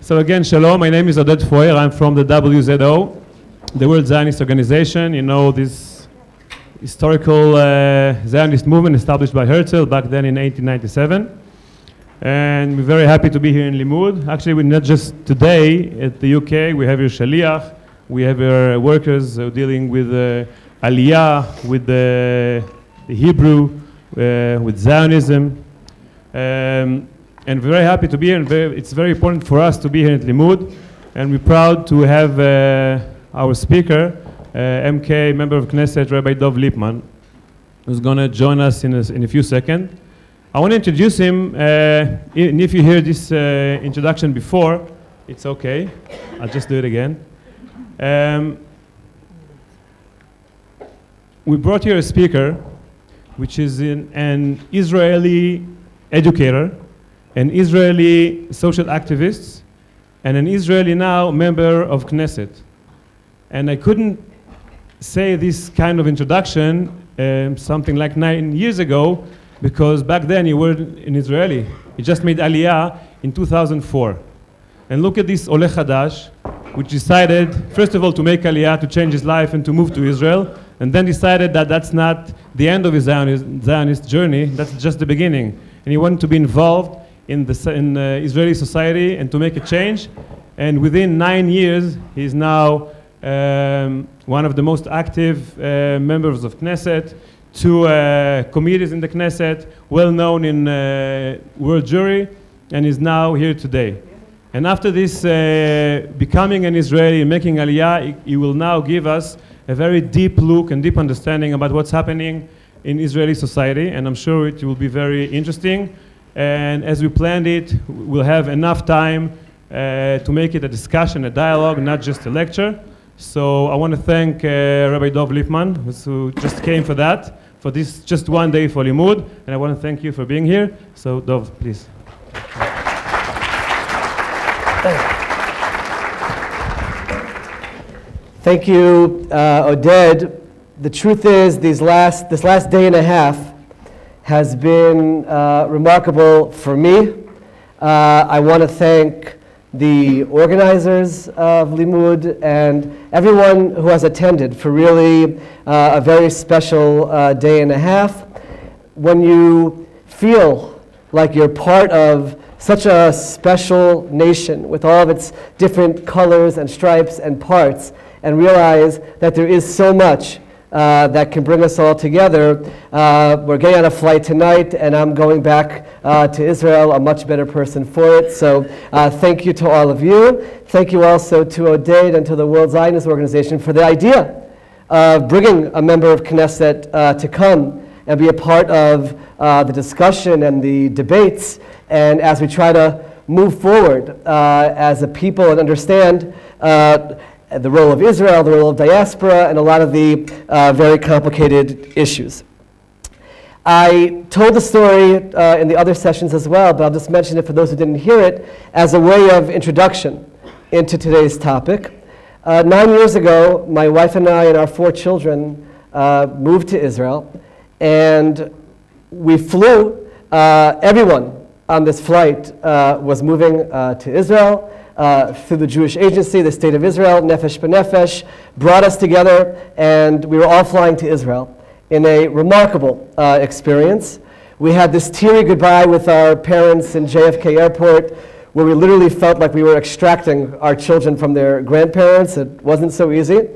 So again, shalom. My name is Oded Foyer. I'm from the WZO, the World Zionist Organization. You know, this historical Zionist movement established by Herzl back then in 1897. And we're very happy to be here in Limmud. Actually, we're not just today at the UK. We have here Shaliach. We have our workers dealing with Aliyah, with the Hebrew, with Zionism. And we're very happy to be here. And it's very important for us to be here at Limmud. And we're proud to have our speaker, MK, member of Knesset, Rabbi Dov Lipman, who's going to join us in a few seconds. I want to introduce him, and if you hear this introduction before, it's okay. I'll just do it again. We brought here a speaker, which is an Israeli educator, an Israeli social activist, and an Israeli now member of Knesset. And I couldn't say this kind of introduction something like 9 years ago, because back then you were in Israeli. You just made Aliyah in 2004. And look at this Oleh Hadash, which decided, first of all, to make Aliyah, to change his life and to move to Israel, and then decided that that's not the end of his Zionist journey, that's just the beginning. And he wanted to be involved in Israeli society and to make a change. And within 9 years, he's now one of the most active members of Knesset, 2 committees in the Knesset, well known in world jury, and is now here today. And after this becoming an Israeli and making Aliyah, he will now give us a very deep look and deep understanding about what's happening in Israeli society, and I'm sure it will be very interesting. And as we planned it, we'll have enough time to make it a discussion, a dialogue, not just a lecture. So I want to thank Rabbi Dov Lipman, who just came for that, for this just one day for Limmud, and I want to thank you for being here. So Dov, please. Thank you, Oded. The truth is, this last day and a half has been remarkable for me. I want to thank the organizers of Limmud and everyone who has attended for really a very special day and a half. When you feel like you're part of such a special nation with all of its different colors and stripes and parts, and realize that there is so much that can bring us all together. We're getting on a flight tonight, and I'm going back to Israel, a much better person for it. So thank you to all of you. Thank you also to Oded and to the World Zionist Organization for the idea of bringing a member of Knesset to come and be a part of the discussion and the debates, and as we try to move forward as a people and understand the role of Israel, the role of diaspora, and a lot of the very complicated issues. I told the story in the other sessions as well, but I'll just mention it for those who didn't hear it as a way of introduction into today's topic. 9 years ago, my wife and I and our 4 children moved to Israel, and we flew. Everyone on this flight was moving to Israel. Through the Jewish Agency, the State of Israel, Nefesh B'Nefesh, brought us together, and we were all flying to Israel in a remarkable experience. We had this teary goodbye with our parents in JFK Airport, where we literally felt like we were extracting our children from their grandparents. It wasn't so easy.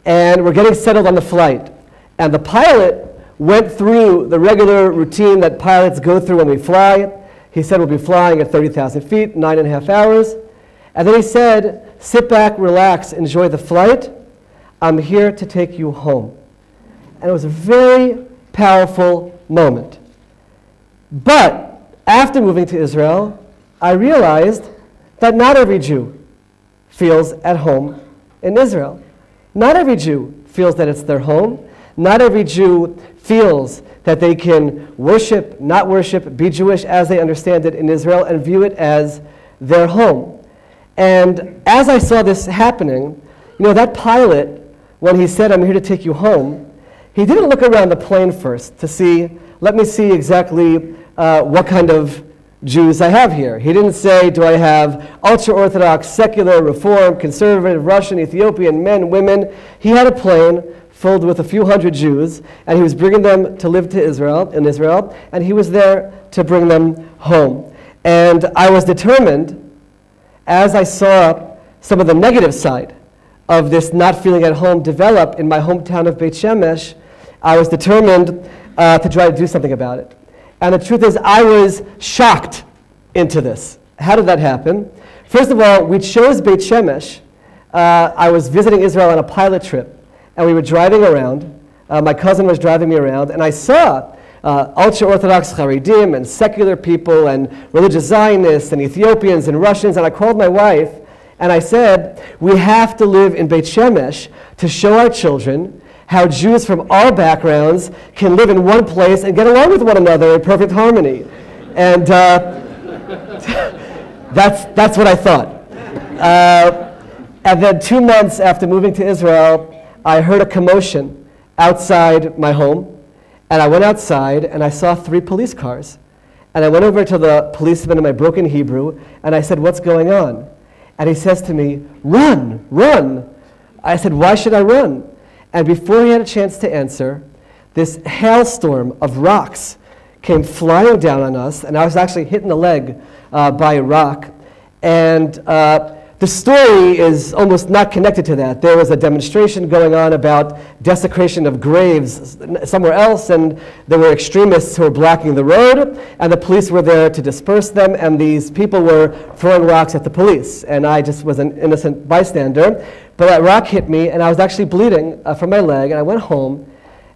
And we're getting settled on the flight. And the pilot went through the regular routine that pilots go through when we fly. He said we'll be flying at 30,000 feet, 9.5 hours. And then he said, sit back, relax, enjoy the flight. I'm here to take you home. And it was a very powerful moment. But after moving to Israel, I realized that not every Jew feels at home in Israel. Not every Jew feels that it's their home. Not every Jew feels that they can worship, not worship, be Jewish as they understand it in Israel and view it as their home. And as I saw this happening, you know, that pilot, when he said, I'm here to take you home, he didn't look around the plane first to see, let me see exactly what kind of Jews I have here. He didn't say, do I have ultra-Orthodox, secular, Reform, conservative, Russian, Ethiopian, men, women. He had a plane filled with a few hundred Jews, and he was bringing them to live in Israel, and he was there to bring them home. And I was determined, as I saw some of the negative side of this not feeling at home develop in my hometown of Beit Shemesh, I was determined to try to do something about it. And the truth is, I was shocked into this. How did that happen? First of all, we chose Beit Shemesh. I was visiting Israel on a pilot trip, and we were driving around. My cousin was driving me around, and I saw ultra-Orthodox Haredim and secular people and religious Zionists and Ethiopians and Russians, and I called my wife, and I said, we have to live in Beit Shemesh to show our children how Jews from all backgrounds can live in one place and get along with one another in perfect harmony. And that's what I thought. And then 2 months after moving to Israel, I heard a commotion outside my home. And I went outside and I saw 3 police cars. And I went over to the policeman in my broken Hebrew and I said, what's going on? And he says to me, run, run. I said, why should I run? And before he had a chance to answer, this hailstorm of rocks came flying down on us, and I was actually hit in the leg by a rock. And the story is almost not connected to that. There was a demonstration going on about desecration of graves somewhere else, and there were extremists who were blocking the road, and the police were there to disperse them, and these people were throwing rocks at the police. And I just was an innocent bystander. But that rock hit me, and I was actually bleeding from my leg, and I went home,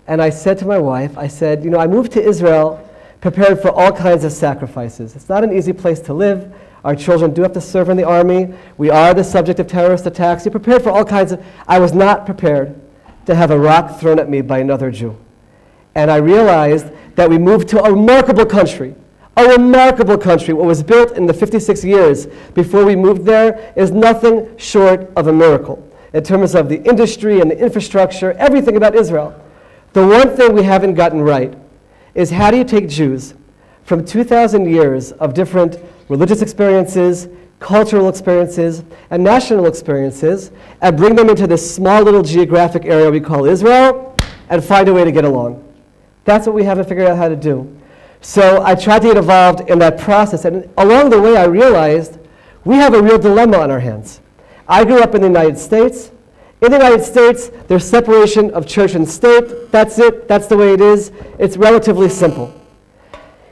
and I said to my wife, I said, you know, I moved to Israel prepared for all kinds of sacrifices. It's not an easy place to live. Our children do have to serve in the army. We are the subject of terrorist attacks. You're prepared for all kinds of... I was not prepared to have a rock thrown at me by another Jew. And I realized that we moved to a remarkable country. A remarkable country. What was built in the 56 years before we moved there is nothing short of a miracle. In terms of the industry and the infrastructure, everything about Israel. The one thing we haven't gotten right is how do you take Jews from 2,000 years of different religious experiences, cultural experiences, and national experiences, and bring them into this small little geographic area we call Israel, and find a way to get along. That's what we haven't figured out how to do. So I tried to get involved in that process, and along the way I realized we have a real dilemma on our hands. I grew up in the United States. In the United States, there's separation of church and state. That's it. That's the way it is. It's relatively simple.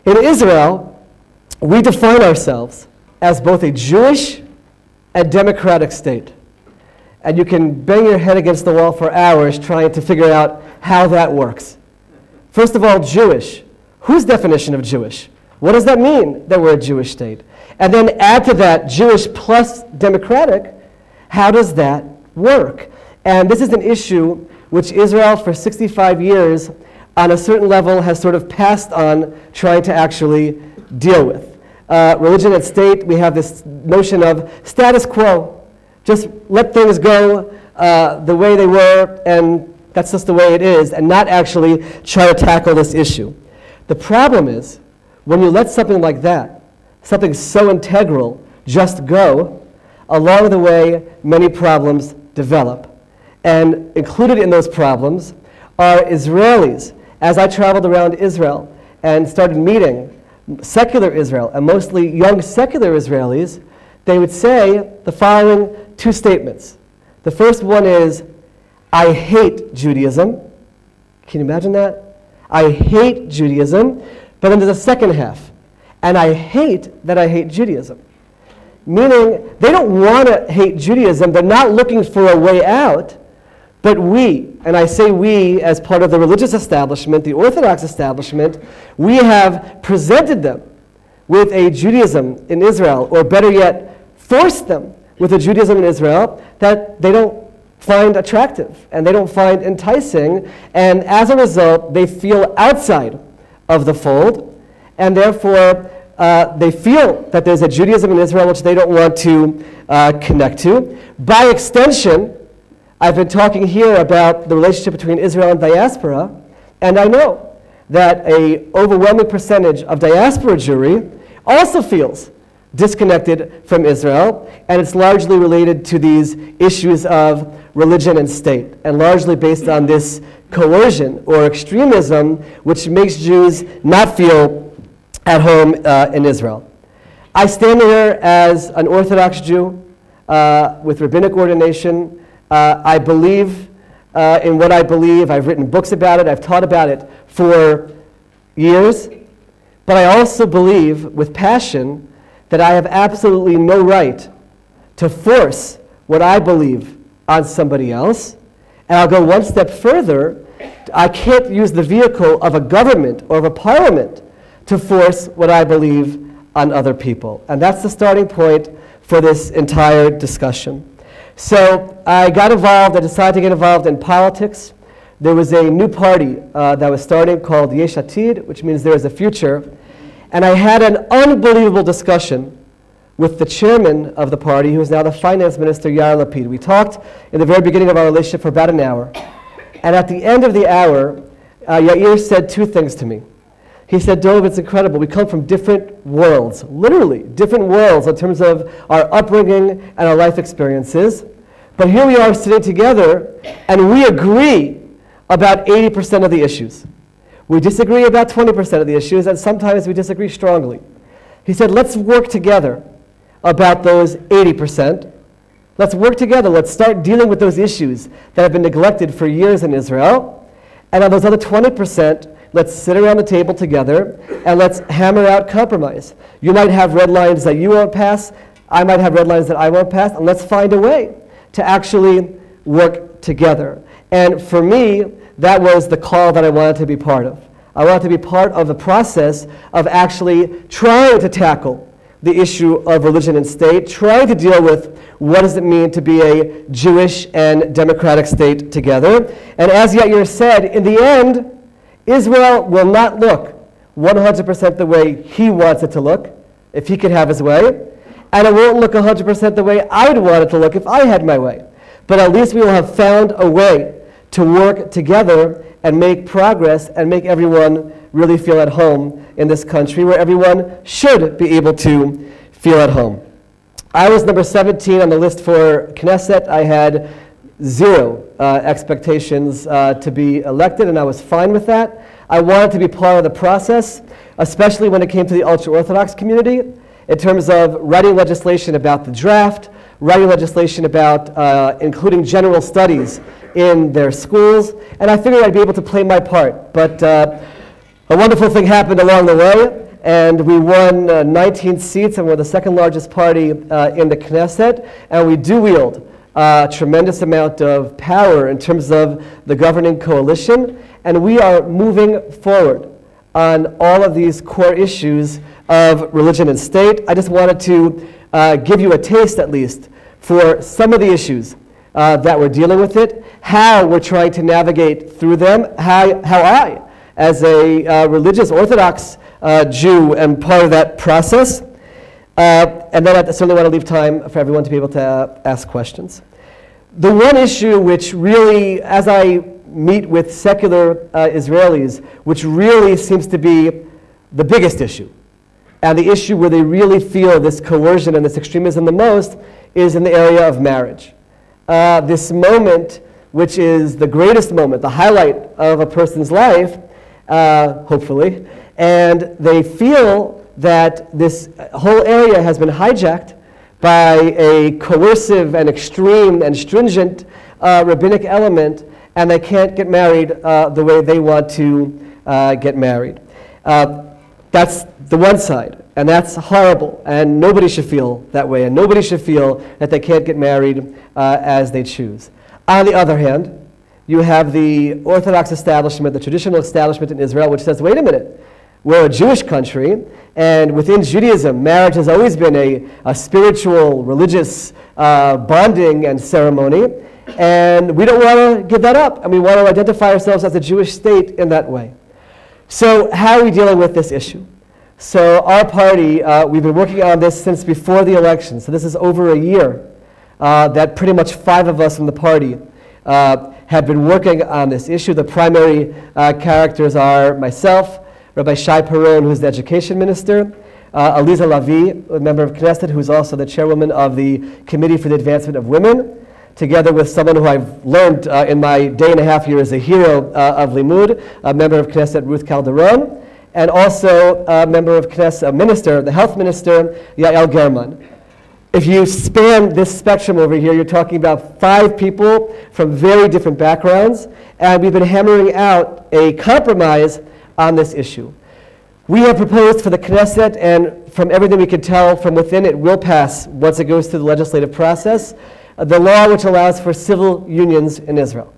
In Israel, we define ourselves as both a Jewish and democratic state. And you can bang your head against the wall for hours trying to figure out how that works. First of all, Jewish. Whose definition of Jewish? What does that mean that we're a Jewish state? And then add to that Jewish plus democratic. How does that work? And this is an issue which Israel for 65 years on a certain level has sort of passed on trying to actually deal with. Religion and state, we have this notion of status quo. Just let things go the way they were, and that's just the way it is, and not actually try to tackle this issue. The problem is, when you let something like that, something so integral, just go, along the way, many problems develop. And included in those problems are Israelis. As I traveled around Israel and started meeting secular Israel, and mostly young secular Israelis, they would say the following 2 statements. The first one is, I hate Judaism. Can you imagine that? I hate Judaism. But then there's a second half. And I hate that I hate Judaism. Meaning, they don't want to hate Judaism. They're not looking for a way out. But we, and I say we as part of the religious establishment, the Orthodox establishment, we have presented them with a Judaism in Israel, or better yet, forced them with a Judaism in Israel that they don't find attractive and they don't find enticing, and as a result, they feel outside of the fold, and therefore they feel that there's a Judaism in Israel which they don't want to connect to. By extension, I've been talking here about the relationship between Israel and diaspora, and I know that an overwhelming percentage of diaspora Jewry also feels disconnected from Israel, and it's largely related to these issues of religion and state, and largely based on this coercion or extremism which makes Jews not feel at home in Israel. I stand here as an Orthodox Jew with rabbinic ordination. I believe in what I believe. I've written books about it. I've taught about it for years. But I also believe with passion that I have absolutely no right to force what I believe on somebody else. And I'll go one step further. I can't use the vehicle of a government or of a parliament to force what I believe on other people. And that's the starting point for this entire discussion. So I got involved, I decided to get involved in politics. There was a new party that was starting called Yesh Atid, which means there is a future. And I had an unbelievable discussion with the chairman of the party, who is now the finance minister, Yesh Atid. We talked in the very beginning of our relationship for about an hour. And at the end of the hour, Yair said two things to me. He said, Dov, it's incredible. We come from different worlds, literally different worlds in terms of our upbringing and our life experiences. But here we are sitting together, and we agree about 80% of the issues. We disagree about 20% of the issues, and sometimes we disagree strongly. He said, let's work together about those 80%. Let's work together. Let's start dealing with those issues that have been neglected for years in Israel. And on those other 20%, let's sit around the table together and let's hammer out compromise. You might have red lines that you won't pass. I might have red lines that I won't pass. And let's find a way to actually work together. And for me, that was the call that I wanted to be part of. I wanted to be part of the process of actually trying to tackle the issue of religion and state, trying to deal with what does it mean to be a Jewish and democratic state together. And as Yair said, in the end, Israel will not look 100% the way he wants it to look, if he could have his way, and it won't look 100% the way I would want it to look if I had my way. But at least we will have found a way to work together and make progress and make everyone really feel at home in this country, where everyone should be able to feel at home. I was number 17 on the list for Knesset. I had zero expectations to be elected, and I was fine with that. I wanted to be part of the process, especially when it came to the ultra-Orthodox community, in terms of writing legislation about the draft, writing legislation about including general studies in their schools, and I figured I'd be able to play my part. But a wonderful thing happened along the way, and we won 19 seats, and we're the second largest party in the Knesset, and we do wield a tremendous amount of power in terms of the governing coalition, and we are moving forward on all of these core issues of religion and state. I just wanted to give you a taste, at least, for some of the issues that we're dealing with it, how we're trying to navigate through them, how I, as a religious Orthodox Jew, am part of that process. And then I certainly want to leave time for everyone to be able to ask questions. The one issue which really, as I meet with secular Israelis, which really seems to be the biggest issue, and the issue where they really feel this coercion and this extremism the most, is in the area of marriage. This moment, which is the greatest moment, the highlight of a person's life, hopefully, and they feel that this whole area has been hijacked by a coercive and extreme and stringent rabbinic element, and they can't get married the way they want to get married. That's the one side, and that's horrible, and nobody should feel that way, and nobody should feel that they can't get married as they choose. On the other hand, you have the Orthodox establishment, the traditional establishment in Israel, which says, wait a minute, we're a Jewish country, and within Judaism, marriage has always been a spiritual, religious bonding and ceremony, and we don't want to give that up, and we want to identify ourselves as a Jewish state in that way. So how are we dealing with this issue? So our party, we've been working on this since before the election, so this is over a year that pretty much 5 of us in the party have been working on this issue. The primary characters are myself, Rabbi Shai Peron, who's the education minister, Aliza Lavi, a member of Knesset, who's also the chairwoman of the Committee for the Advancement of Women, together with someone who I've learned in my day and a half here as a hero of Limmud, a member of Knesset, Ruth Calderon, and also a member of Knesset, a minister, the health minister, Yael German. If you span this spectrum over here, you're talking about 5 people from very different backgrounds, and we've been hammering out a compromise on this issue. We have proposed for the Knesset, and from everything we can tell from within, it will pass once it goes through the legislative process, the law which allows for civil unions in Israel.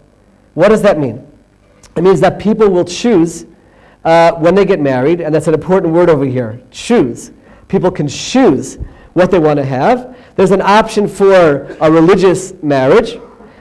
What does that mean? It means that people will choose when they get married, and that's an important word over here, choose. People can choose what they want to have. There's an option for a religious marriage.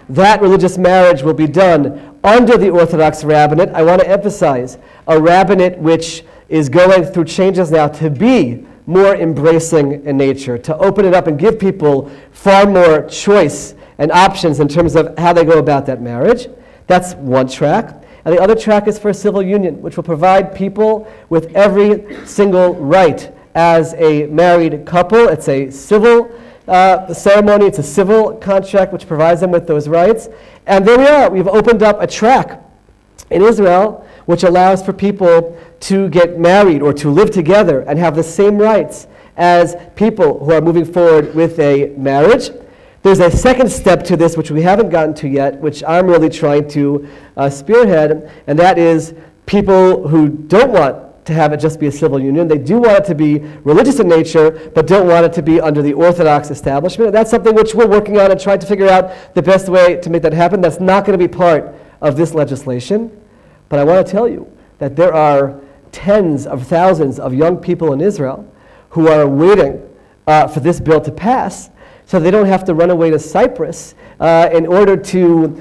That religious marriage will be done under the Orthodox rabbinate. I want to emphasize a rabbinate which is going through changes now to be more embracing in nature, to open it up and give people far more choice and options in terms of how they go about that marriage. That's one track. And the other track is for a civil union, which will provide people with every single right as a married couple. It's a civil ceremony, it's a civil contract which provides them with those rights. And there we are, we've opened up a track in Israel which allows for people to get married or to live together and have the same rights as people who are moving forward with a marriage. There's a second step to this which we haven't gotten to yet, which I'm really trying to spearhead, and that is people who don't want to have it just be a civil union. They do want it to be religious in nature, but don't want it to be under the Orthodox establishment. And that's something which we're working on and trying to figure out the best way to make that happen. That's not going to be part of this legislation. But I want to tell you that there are tens of thousands of young people in Israel who are waiting for this bill to pass so they don't have to run away to Cyprus in order to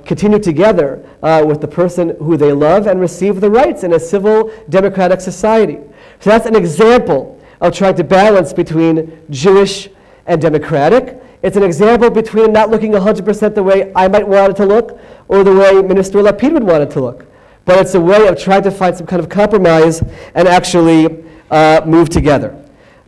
continue together with the person who they love and receive the rights in a civil democratic society. So that's an example of trying to balance between Jewish and democratic. It's an example between not looking 100% the way I might want it to look or the way Minister Lapid would want it to look. But it's a way of trying to find some kind of compromise and actually move together.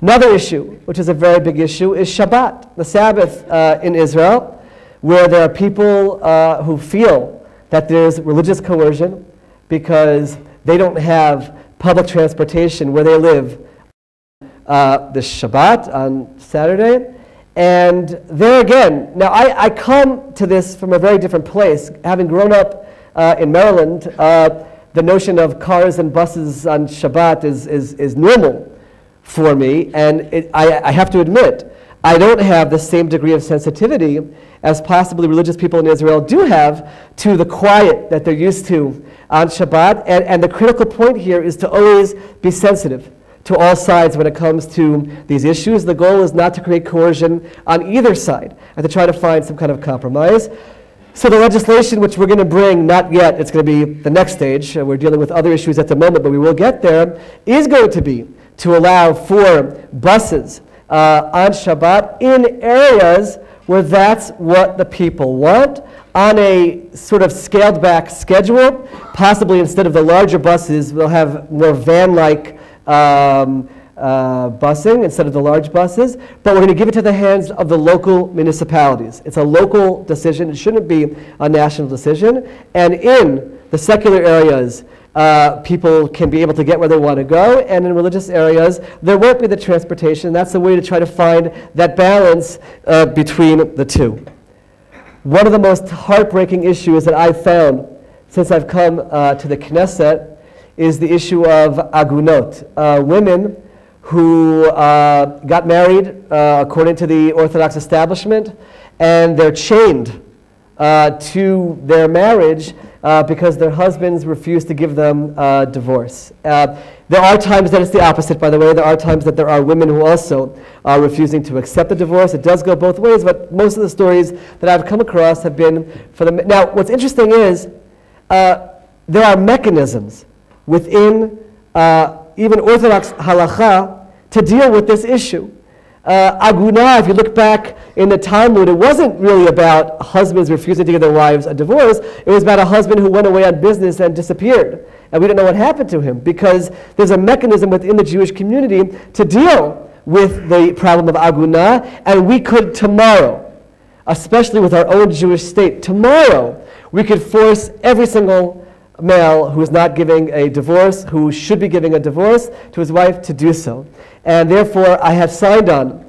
Another issue, which is a very big issue, is Shabbat, the Sabbath in Israel, where there are people who feel that there's religious coercion because they don't have public transportation where they live this Shabbat on Saturday. And there again, now I come to this from a very different place. Having grown up in Maryland, the notion of cars and buses on Shabbat is normal for me, and I have to admit, I don't have the same degree of sensitivity as possibly religious people in Israel do have to the quiet that they're used to on Shabbat, and the critical point here is to always be sensitive to all sides when it comes to these issues. The goal is not to create coercion on either side, and to try to find some kind of compromise. So the legislation which we're going to bring, not yet, it's going to be the next stage, we're dealing with other issues at the moment, but we will get there, is going to be to allow for buses on Shabbat in areas where that's what the people want, on a sort of scaled back schedule. Possibly instead of the larger buses, we'll have more van-like busing instead of the large buses, but we're going to give it to the hands of the local municipalities. It's a local decision. It shouldn't be a national decision. And in the secular areas, people can be able to get where they want to go, and in religious areas, there won't be the transportation. That's the way to try to find that balance between the two. One of the most heartbreaking issues that I've found since I've come to the Knesset is the issue of agunot, women who got married according to the Orthodox establishment, and they're chained to their marriage because their husbands refuse to give them divorce. There are times that it's the opposite, by the way. There are times that there are women who also are refusing to accept the divorce. It does go both ways, but most of the stories that I've come across have been for the... Now, what's interesting is there are mechanisms within even Orthodox halacha to deal with this issue. Aguna, if you look back in the Talmud, it wasn't really about husbands refusing to give their wives a divorce. It was about a husband who went away on business and disappeared. And we don't know what happened to him because there's a mechanism within the Jewish community to deal with the problem of Aguna. And we could tomorrow, especially with our own Jewish state, tomorrow we could force every single male who is not giving a divorce, who should be giving a divorce to his wife, to do so. And therefore, I have signed on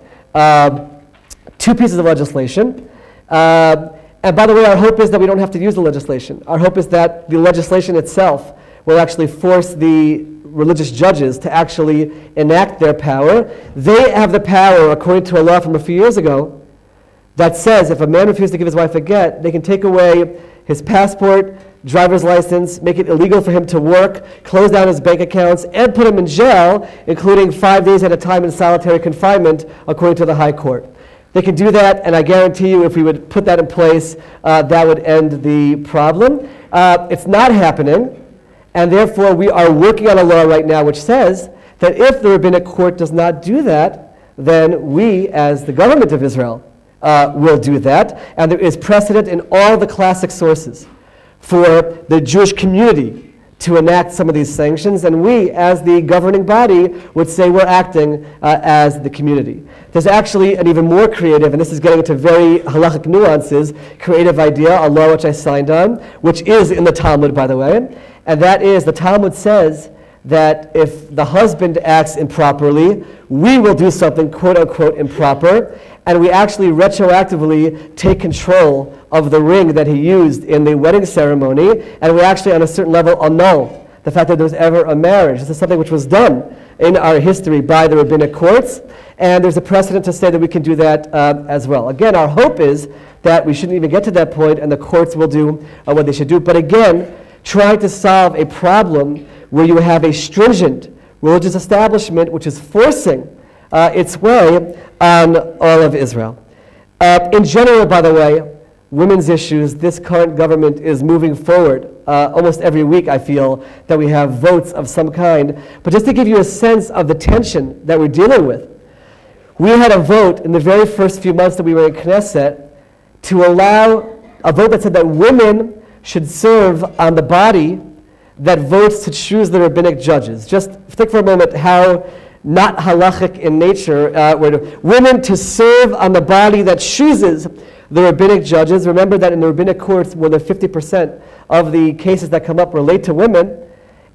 2 pieces of legislation. And by the way, our hope is that we don't have to use the legislation. Our hope is that the legislation itself will actually force the religious judges to actually enact their power. They have the power, according to a law from a few years ago, that says if a man refuses to give his wife a get, they can take away his passport, driver's license, make it illegal for him to work, close down his bank accounts, and put him in jail, including 5 days at a time in solitary confinement, according to the High Court. They can do that, and I guarantee you if we would put that in place, that would end the problem. It's not happening, and therefore we are working on a law right now which says that if the rabbinic court does not do that, then we, as the government of Israel, will do that. And there is precedent in all the classic sources for the Jewish community to enact some of these sanctions, and we, as the governing body, would say we're acting as the community. There's actually an even more creative, and this is getting into very halachic nuances, creative idea, a law which I signed on, which is in the Talmud, by the way, and that is, the Talmud says that if the husband acts improperly, we will do something quote-unquote improper, and we actually retroactively take control of the ring that he used in the wedding ceremony, and we actually, on a certain level, annul the fact that there was ever a marriage. This is something which was done in our history by the rabbinic courts, and there's a precedent to say that we can do that as well. Again, our hope is that we shouldn't even get to that point, and the courts will do what they should do. But again, trying to solve a problem where you have a stringent religious establishment which is forcing its way on all of Israel. In general, by the way, women's issues, this current government is moving forward. Almost every week I feel that we have votes of some kind. But just to give you a sense of the tension that we're dealing with, we had a vote in the very first few months that we were in Knesset to allow a vote that said that women should serve on the body that votes to choose the rabbinic judges. Just think for a moment how not halachic in nature women to serve on the body that chooses the rabbinic judges. Remember that in the rabbinic courts, more than 50% of the cases that come up relate to women,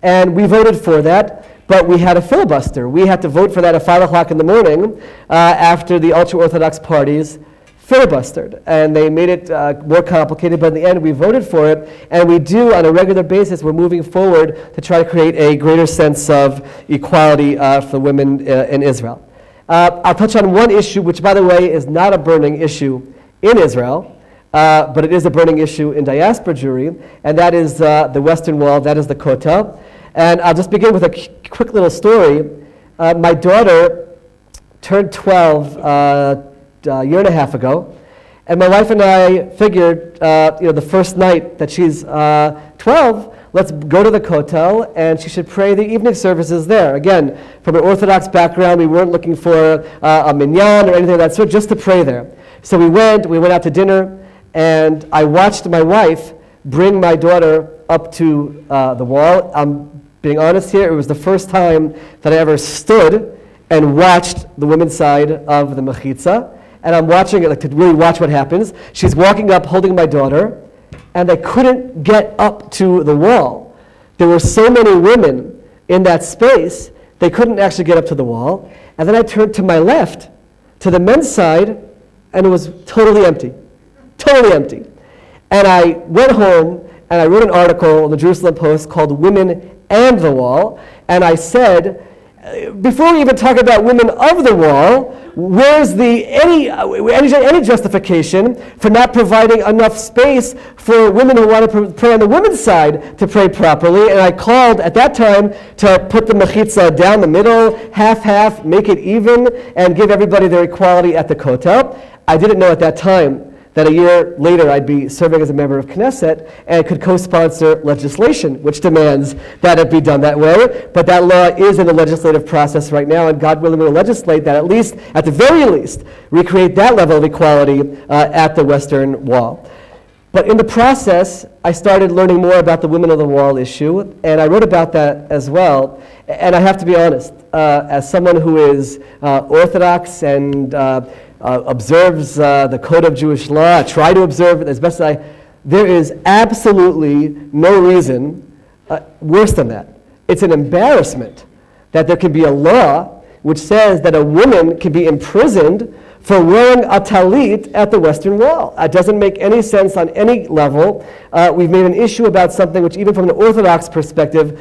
and we voted for that, but we had a filibuster. We had to vote for that at 5 o'clock in the morning after the ultra-Orthodox parties filibustered, and they made it more complicated, but in the end we voted for it, and we do on a regular basis. We're moving forward to try to create a greater sense of equality for women in Israel. I'll touch on one issue, which by the way is not a burning issue in Israel, but it is a burning issue in diaspora Jewry, and that is the Western Wall, that is the Kotel. And I'll just begin with a quick little story. My daughter turned 12 a year and a half ago, and my wife and I figured, the first night that she's 12, let's go to the Kotel, and she should pray the evening services there. Again, from an Orthodox background, we weren't looking for a minyan or anything of that sort, just to pray there. So we went out to dinner, and I watched my wife bring my daughter up to the wall. I'm being honest here, it was the first time that I ever stood and watched the women's side of the mechitza. And I'm watching it, like to really watch what happens. She's walking up, holding my daughter, and I couldn't get up to the wall. There were so many women in that space, they couldn't actually get up to the wall. And then I turned to my left, to the men's side, and it was totally empty. Totally empty. And I went home, and I wrote an article in the Jerusalem Post called Women and the Wall, and I said, before we even talk about women of the wall, where's any justification for not providing enough space for women who want to pray on the women's side to pray properly? And I called at that time to put the mechitza down the middle, half-half, make it even, and give everybody their equality at the Kotel. I didn't know at that time that a year later I'd be serving as a member of Knesset and could co-sponsor legislation which demands that it be done that way. But that law is in the legislative process right now, and God willing will legislate that at the very least, recreate that level of equality at the Western Wall. But in the process, I started learning more about the Women of the Wall issue, and I wrote about that as well. And I have to be honest, as someone who is Orthodox and observes the code of Jewish law, I try to observe it as best as there is absolutely no reason worse than that. It's an embarrassment that there can be a law which says that a woman can be imprisoned for wearing a talit at the Western Wall. It doesn't make any sense on any level. We've made an issue about something which, even from an Orthodox perspective,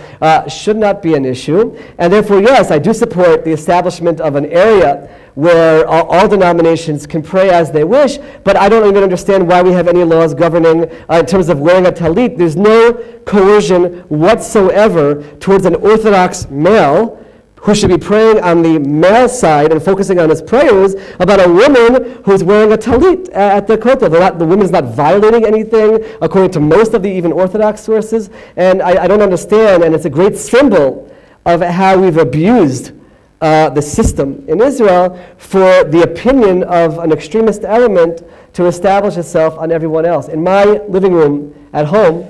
should not be an issue. And therefore, yes, I do support the establishment of an area where all denominations can pray as they wish, but I don't even understand why we have any laws governing in terms of wearing a talit. There's no coercion whatsoever towards an Orthodox male who should be praying on the male side and focusing on his prayers about a woman who's wearing a talit at the kotel. The woman's not violating anything, according to most of the even Orthodox sources, and I don't understand, and it's a great symbol of how we've abused the system in Israel for the opinion of an extremist element to establish itself on everyone else. In my living room at home,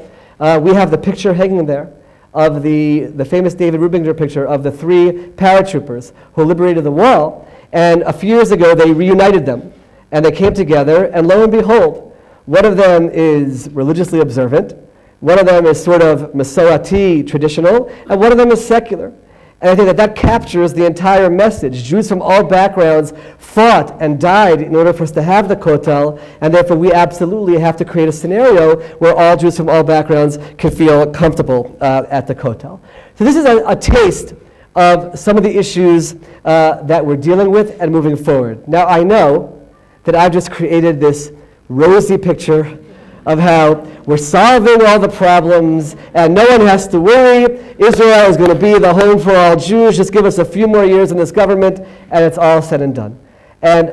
we have the picture hanging there of the famous David Rubinger picture of the 3 paratroopers who liberated the wall. And a few years ago, they reunited them. And they came together, and lo and behold, one of them is religiously observant, one of them is sort of Masorati, traditional, and one of them is secular. And I think that captures the entire message. Jews from all backgrounds fought and died in order for us to have the kotel, and therefore we absolutely have to create a scenario where all Jews from all backgrounds can feel comfortable at the kotel. So this is a taste of some of the issues that we're dealing with and moving forward. Now I know that I've just created this rosy picture of how we're solving all the problems and no one has to worry. Israel is going to be the home for all Jews. Just give us a few more years in this government and it's all said and done. And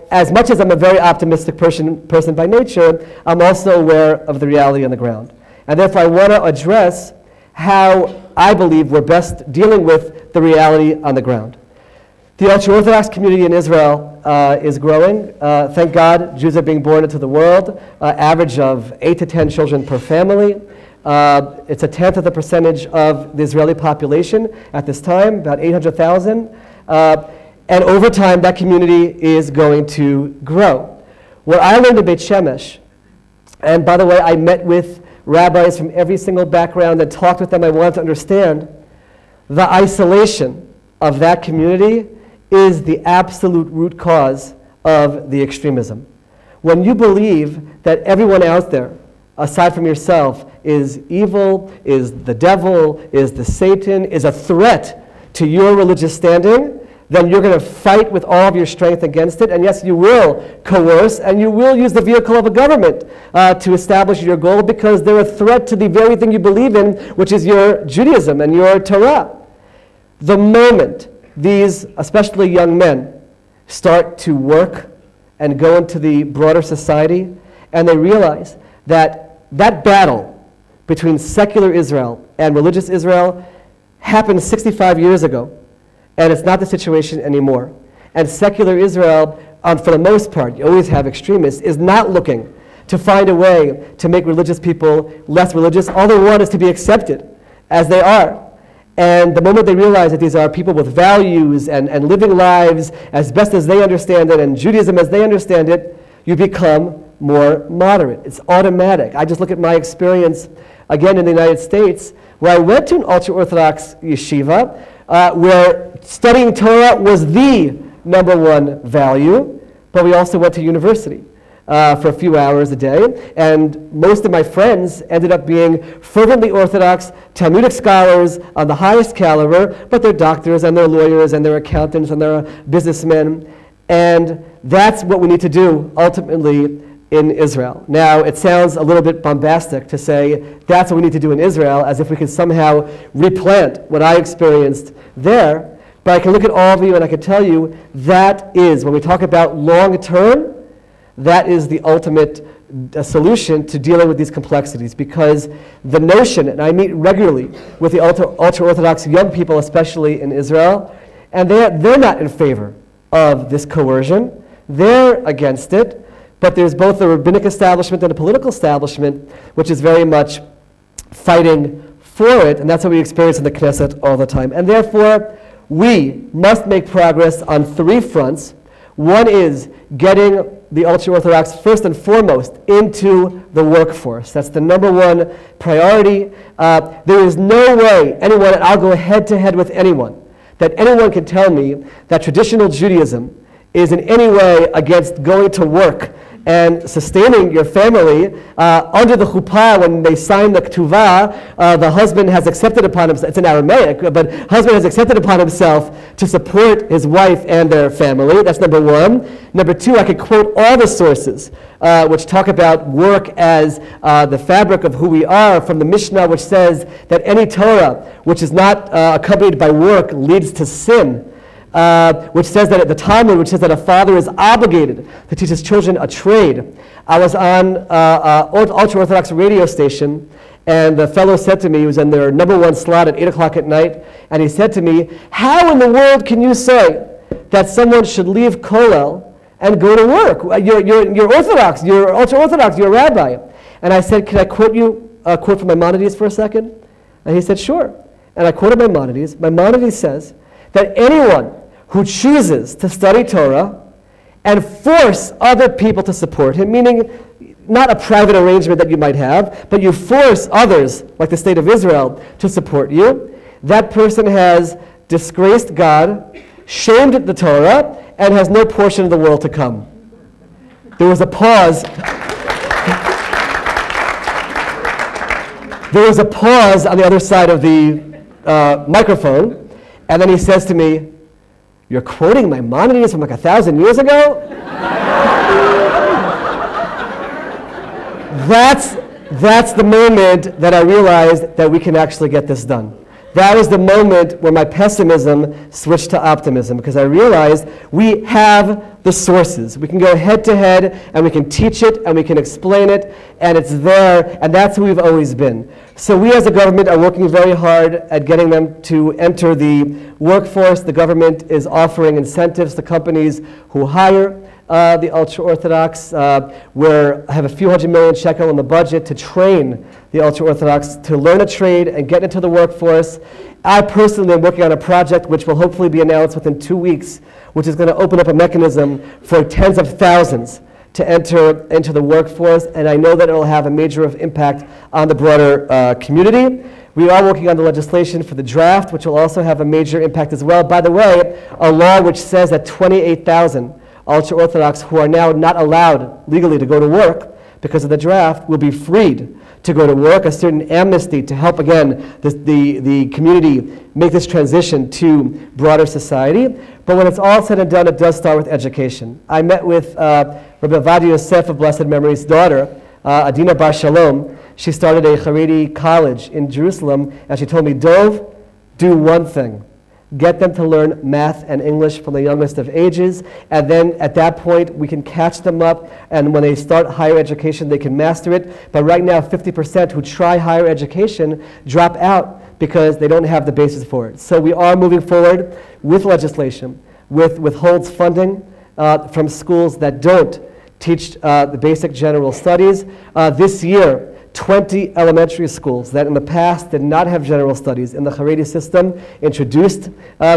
as much as I'm a very optimistic person by nature, I'm also aware of the reality on the ground. And therefore I want to address how I believe we're best dealing with the reality on the ground. The ultra-Orthodox community in Israel is growing. Thank God, Jews are being born into the world, average of 8 to 10 children per family. It's a tenth of the percentage of the Israeli population at this time, about 800,000. And over time, that community is going to grow. What I learned in Beit Shemesh, and by the way, I met with rabbis from every single background and talked with them. I wanted to understand the isolation of that community is the absolute root cause of the extremism. When you believe that everyone out there, aside from yourself, is evil, is the devil, is the Satan, is a threat to your religious standing, then you're going to fight with all of your strength against it. And yes, you will coerce, and you will use the vehicle of a government to establish your goal, because they're a threat to the very thing you believe in, which is your Judaism and your Torah. The moment these, especially young men, start to work and go into the broader society, and they realize that that battle between secular Israel and religious Israel happened 65 years ago, and it's not the situation anymore. And secular Israel, for the most part, you always have extremists, is not looking to find a way to make religious people less religious. All they want is to be accepted as they are. And the moment they realize that these are people with values and living lives as best as they understand it, and Judaism as they understand it, you become more moderate. It's automatic. I just look at my experience, again, in the United States, where I went to an ultra-Orthodox yeshiva, where studying Torah was the #1 value, but we also went to university for a few hours a day, and most of my friends ended up being fervently Orthodox, Talmudic scholars on the highest caliber, but they're doctors and they're lawyers and they're accountants and they're businessmen, and that's what we need to do ultimately in Israel. Now, it sounds a little bit bombastic to say that's what we need to do in Israel, as if we could somehow replant what I experienced there, but I can look at all of you and I can tell you that is, when we talk about long term, that is the ultimate solution to dealing with these complexities, because the notion, and I meet regularly with the ultra-Orthodox young people, especially in Israel, and they're not in favor of this coercion. They're against it, but there's both the rabbinic establishment and the political establishment, which is very much fighting for it, and that's what we experience in the Knesset all the time. And therefore, we must make progress on 3 fronts. One is getting the ultra-Orthodox first and foremost into the workforce. That's the number 1 priority. There is no way anyone, and I'll go head to head with anyone, that anyone can tell me that traditional Judaism is in any way against going to work and sustaining your family. Under the chuppah, when they sign the ketuvah, the husband has accepted upon himself, it's in Aramaic, but husband has accepted upon himself to support his wife and their family. That's number 1. Number 2, I could quote all the sources which talk about work as the fabric of who we are, from the Mishnah, which says that any Torah which is not accompanied by work leads to sin. Which says that at the Talmud, which says that a father is obligated to teach his children a trade. I was on ultra-Orthodox radio station, and the fellow said to me, he was in their number 1 slot at 8 o'clock at night, and he said to me, how in the world can you say that someone should leave Kollel and go to work? You're Orthodox, you're ultra-Orthodox, you're a rabbi. And I said, can I quote you a quote from Maimonides for a second? And he said, sure. And I quoted Maimonides. Maimonides says that anyone who chooses to study Torah and force other people to support him, meaning not a private arrangement that you might have, but you force others, like the state of Israel, to support you, that person has disgraced God, shamed the Torah, and has no portion of the world to come. There was a pause. There was a pause on the other side of the microphone, and then he says to me, you're quoting Maimonides from like 1,000 years ago? That's the moment that I realized that we can actually get this done. That was the moment where my pessimism switched to optimism, because I realized we have the sources. We can go head to head, and we can teach it, and we can explain it, and it's there, and that's who we've always been. So we as a government are working very hard at getting them to enter the workforce. The government is offering incentives to companies who hire the ultra-Orthodox. We have a few hundred million shekel in the budget to train the ultra-Orthodox to learn a trade and get into the workforce. I personally am working on a project which will hopefully be announced within 2 weeks, which is going to open up a mechanism for tens of thousands to enter into the workforce, and I know that it will have a major impact on the broader community. We are working on the legislation for the draft, which will also have a major impact as well. By the way, a law which says that 28,000 ultra-Orthodox who are now not allowed legally to go to work because of the draft will be freed to go to work, a certain amnesty to help, again, the community make this transition to broader society. But when it's all said and done, it does start with education. I met with Rabbi Ovadia Yosef of blessed memory's daughter, Adina Bar Shalom. She started a Haredi college in Jerusalem, and she told me, Dov, do one thing. Get them to learn math and English from the youngest of ages, and then at that point we can catch them up, and when they start higher education they can master it. But right now 50% who try higher education drop out because they don't have the basis for it. So we are moving forward with legislation, with withholds funding from schools that don't teach the basic general studies. This year, 20 elementary schools that in the past did not have general studies in the Haredi system introduced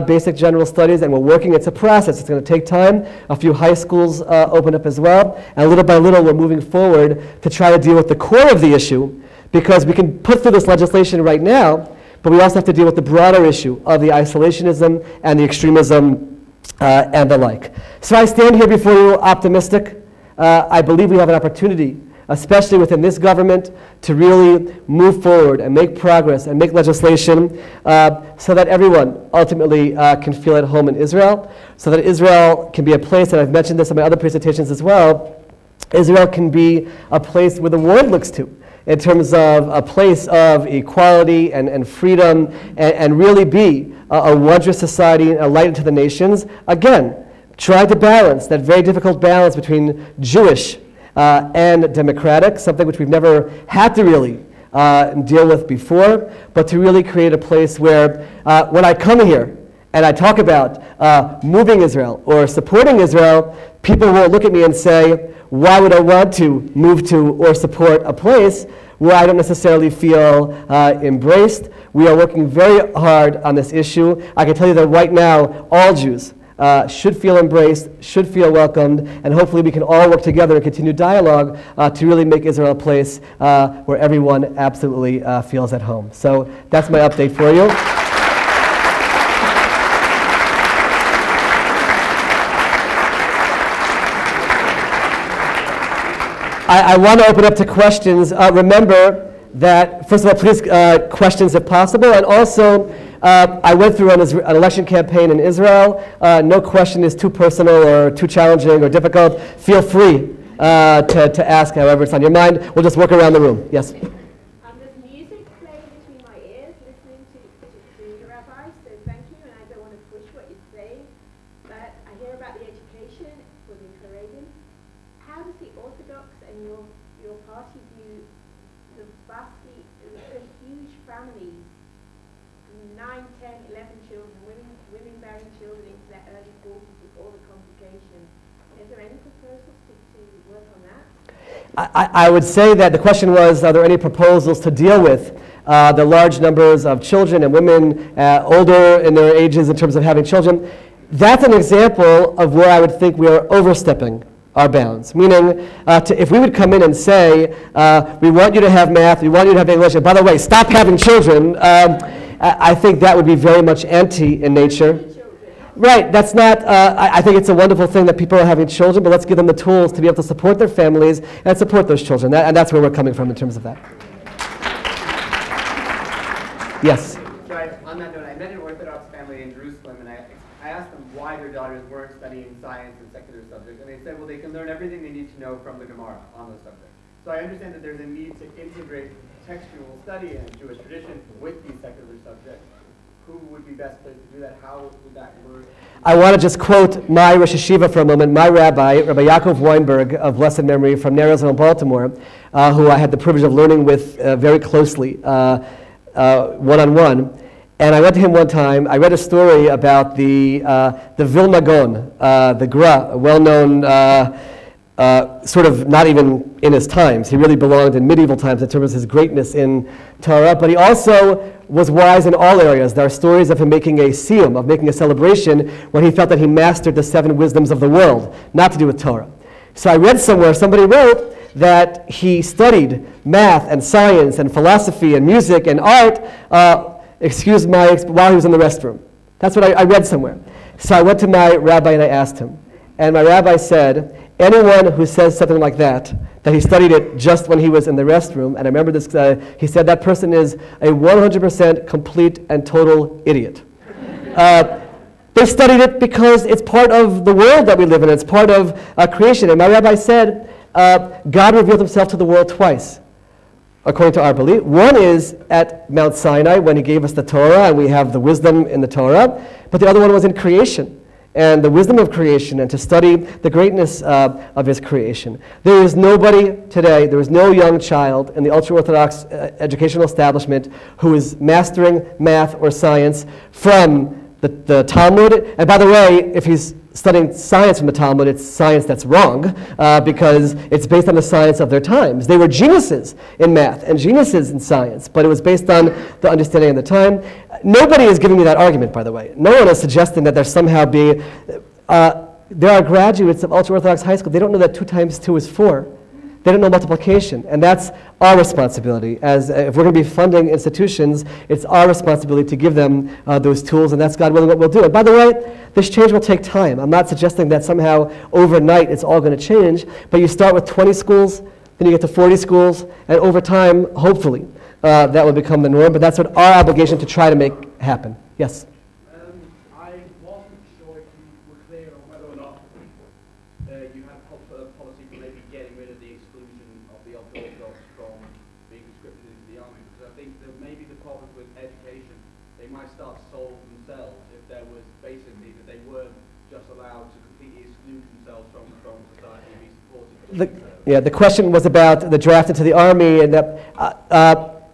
basic general studies, and we're working. It's a process. It's going to take time. A few high schools open up as well, and little by little we're moving forward to try to deal with the core of the issue, because we can put through this legislation right now, but we also have to deal with the broader issue of the isolationism and the extremism and the like. So I stand here before you optimistic. I believe we have an opportunity, especially within this government, to really move forward and make progress and make legislation so that everyone ultimately can feel at home in Israel, so that Israel can be a place, and I've mentioned this in my other presentations as well, Israel can be a place where the world looks to in terms of a place of equality and freedom, and really be a wondrous society, a light into the nations. Again, tried to balance that very difficult balance between Jewish and democratic, something which we've never had to really deal with before, but to really create a place where when I come here and I talk about moving Israel or supporting Israel, people won't look at me and say, why would I want to move to or support a place where I don't necessarily feel embraced? We are working very hard on this issue. I can tell you that right now, all Jews should feel embraced, should feel welcomed, and hopefully we can all work together and continue dialogue to really make Israel a place where everyone absolutely feels at home. So that's my update for you. I want to open up to questions. Remember that, first of all, please questions if possible, and also I went through an election campaign in Israel. No question is too personal or too challenging or difficult. Feel free to ask however it's on your mind. We'll just work around the room. Yes? There's music playing between my ears, listening to the rabbi, so thank you, and I don't want to push what you're saying, but I hear about the education for the Haredim. How does the Orthodox and your party view the vastly, the huge families, 9, 10, 11 children, women bearing children into their early 40s with all the complications? Is there any proposals to work on that? I would say that the question was, are there any proposals to deal with the large numbers of children and women older in their ages in terms of having children? That's an example of where I would think we are overstepping our bounds. Meaning, if we would come in and say, we want you to have math, we want you to have English, and by the way, stop having children, I think that would be very much anti in nature. Right, that's not, I think it's a wonderful thing that people are having children, but let's give them the tools to be able to support their families and support those children. And that's where we're coming from in terms of that. Yes? So on that note, I met an Orthodox family in Jerusalem, and I asked them why their daughters weren't studying science and secular subjects, and they said, well, they can learn everything they need to know from the Gemara on those subjects. So I understand that there's a need to integrate textual study and Jewish tradition with these secular subjects. Who would be best placed to do that? How would that work? I want to just quote my Rosh Hashiva for a moment, my rabbi, Rabbi Yaakov Weinberg of blessed memory from Narrowsville, Baltimore, who I had the privilege of learning with very closely, one-on-one. And I went to him one time. I read a story about the Vilna Gaon, the Gra, a well-known, sort of not even in his times. He really belonged in medieval times in terms of his greatness in Torah, but he also was wise in all areas. There are stories of him making a siyum, of making a celebration, when he felt that he mastered the 7 wisdoms of the world, not to do with Torah. So I read somewhere, somebody wrote that he studied math and science and philosophy and music and art, while he was in the restroom. That's what I read somewhere. So I went to my rabbi and I asked him. And my rabbi said, anyone who says something like that he studied it just when he was in the restroom, and I remember this, he said that person is a 100% complete and total idiot. They studied it because it's part of the world that we live in. It's part of creation. And my rabbi said, God revealed himself to the world twice, according to our belief. One is at Mount Sinai when he gave us the Torah, and we have the wisdom in the Torah. But the other one was in creation, and the wisdom of creation, and to study the greatness of his creation. There is nobody today, there is no young child in the ultra-Orthodox educational establishment who is mastering math or science from the Talmud. And by the way, if he's studying science from the Talmud, it's science that's wrong, because it's based on the science of their times. They were geniuses in math and geniuses in science, but it was based on the understanding of the time. Nobody is giving me that argument, by the way. No one is suggesting that there's somehow there are graduates of ultra-Orthodox high school, they don't know that 2 times 2 is 4. They don't know multiplication, and that's our responsibility. As if we're going to be funding institutions, it's our responsibility to give them those tools, and that's, God willing, what we'll do. And by the way, this change will take time. I'm not suggesting that somehow overnight it's all going to change, but you start with 20 schools, then you get to 40 schools, and over time, hopefully, that will become the norm. But that's what our obligation to try to make happen. Yes? I wasn't sure if you were clear on whether or not you had a policy for maybe getting rid of the exclusion of the Orthodox from being conscripted into the army, because I think that maybe the problem with education, they might start to solve themselves if there was basically that they weren't just allowed to completely The question was about the draft into the army, and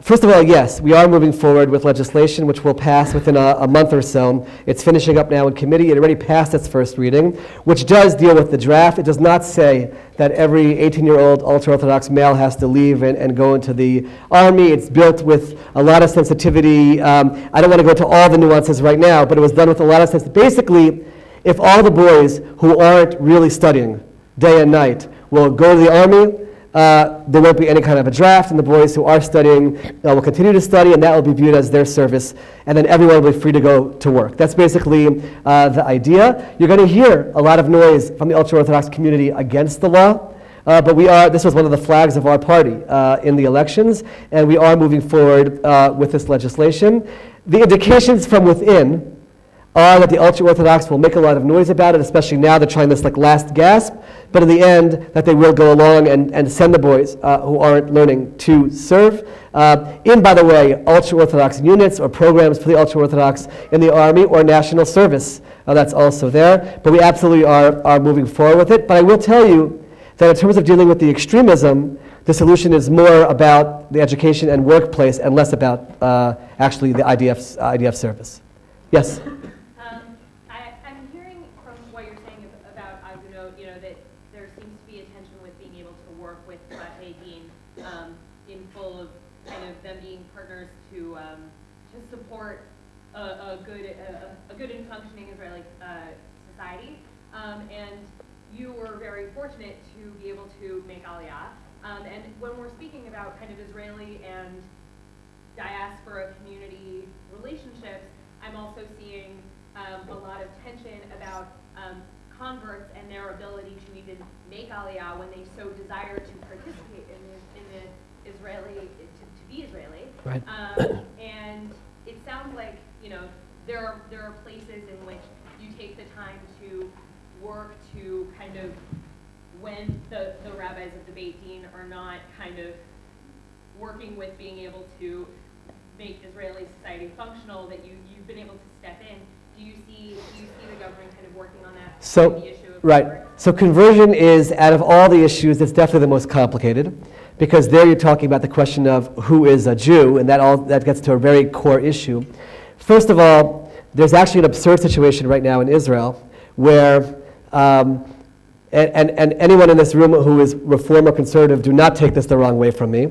first of all, yes, we are moving forward with legislation which will pass within a month or so. It's finishing up now in committee. It already passed its first reading, which does deal with the draft. It does not say that every 18-year-old ultra-Orthodox male has to leave and go into the army. It's built with a lot of sensitivity. I don't want to go into all the nuances right now, but it was done with a lot of sensitivity. Basically, if all the boys who aren't really studying day and night will go to the army, there won't be any kind of a draft, and the boys who are studying will continue to study, and that will be viewed as their service, and then everyone will be free to go to work. That's basically the idea. You're going to hear a lot of noise from the ultra-Orthodox community against the law, but this was one of the flags of our party in the elections, and we are moving forward with this legislation. The indications from within are that the ultra-Orthodox will make a lot of noise about it, especially now they're trying this last gasp, but in the end, that they will go along and send the boys who aren't learning to serve in, by the way, ultra-Orthodox units or programs for the ultra-Orthodox in the army or national service. That's also there, but we absolutely are moving forward with it. But I will tell you that in terms of dealing with the extremism, the solution is more about the education and workplace and less about actually the IDF service. Yes? I'm hearing from what you're saying about Agunot, that there seems to be a tension with being able to work with Bein in full of kind of them being partners to support a good and functioning Israeli society. And you were very fortunate to be able to make Aliyah. And when we're speaking about kind of Israeli and diaspora community relationships, I'm also seeing a lot of tension about converts and their ability to even make Aliyah when they so desire to participate in the Israeli, to be Israeli. Right. And it sounds like, there are places in which you take the time to work to kind of, when the rabbis of the Beit Din are not kind of working with being able to make Israeli society functional, that you've been able to step in. Do you see the government kind of working on that? So, the issue of right. converts? So conversion is, out of all the issues, it's definitely the most complicated, because there you're talking about the question of who is a Jew, and that gets to a very core issue. First of all, there's actually an absurd situation right now in Israel where, and anyone in this room who is Reform or Conservative, do not take this the wrong way from me,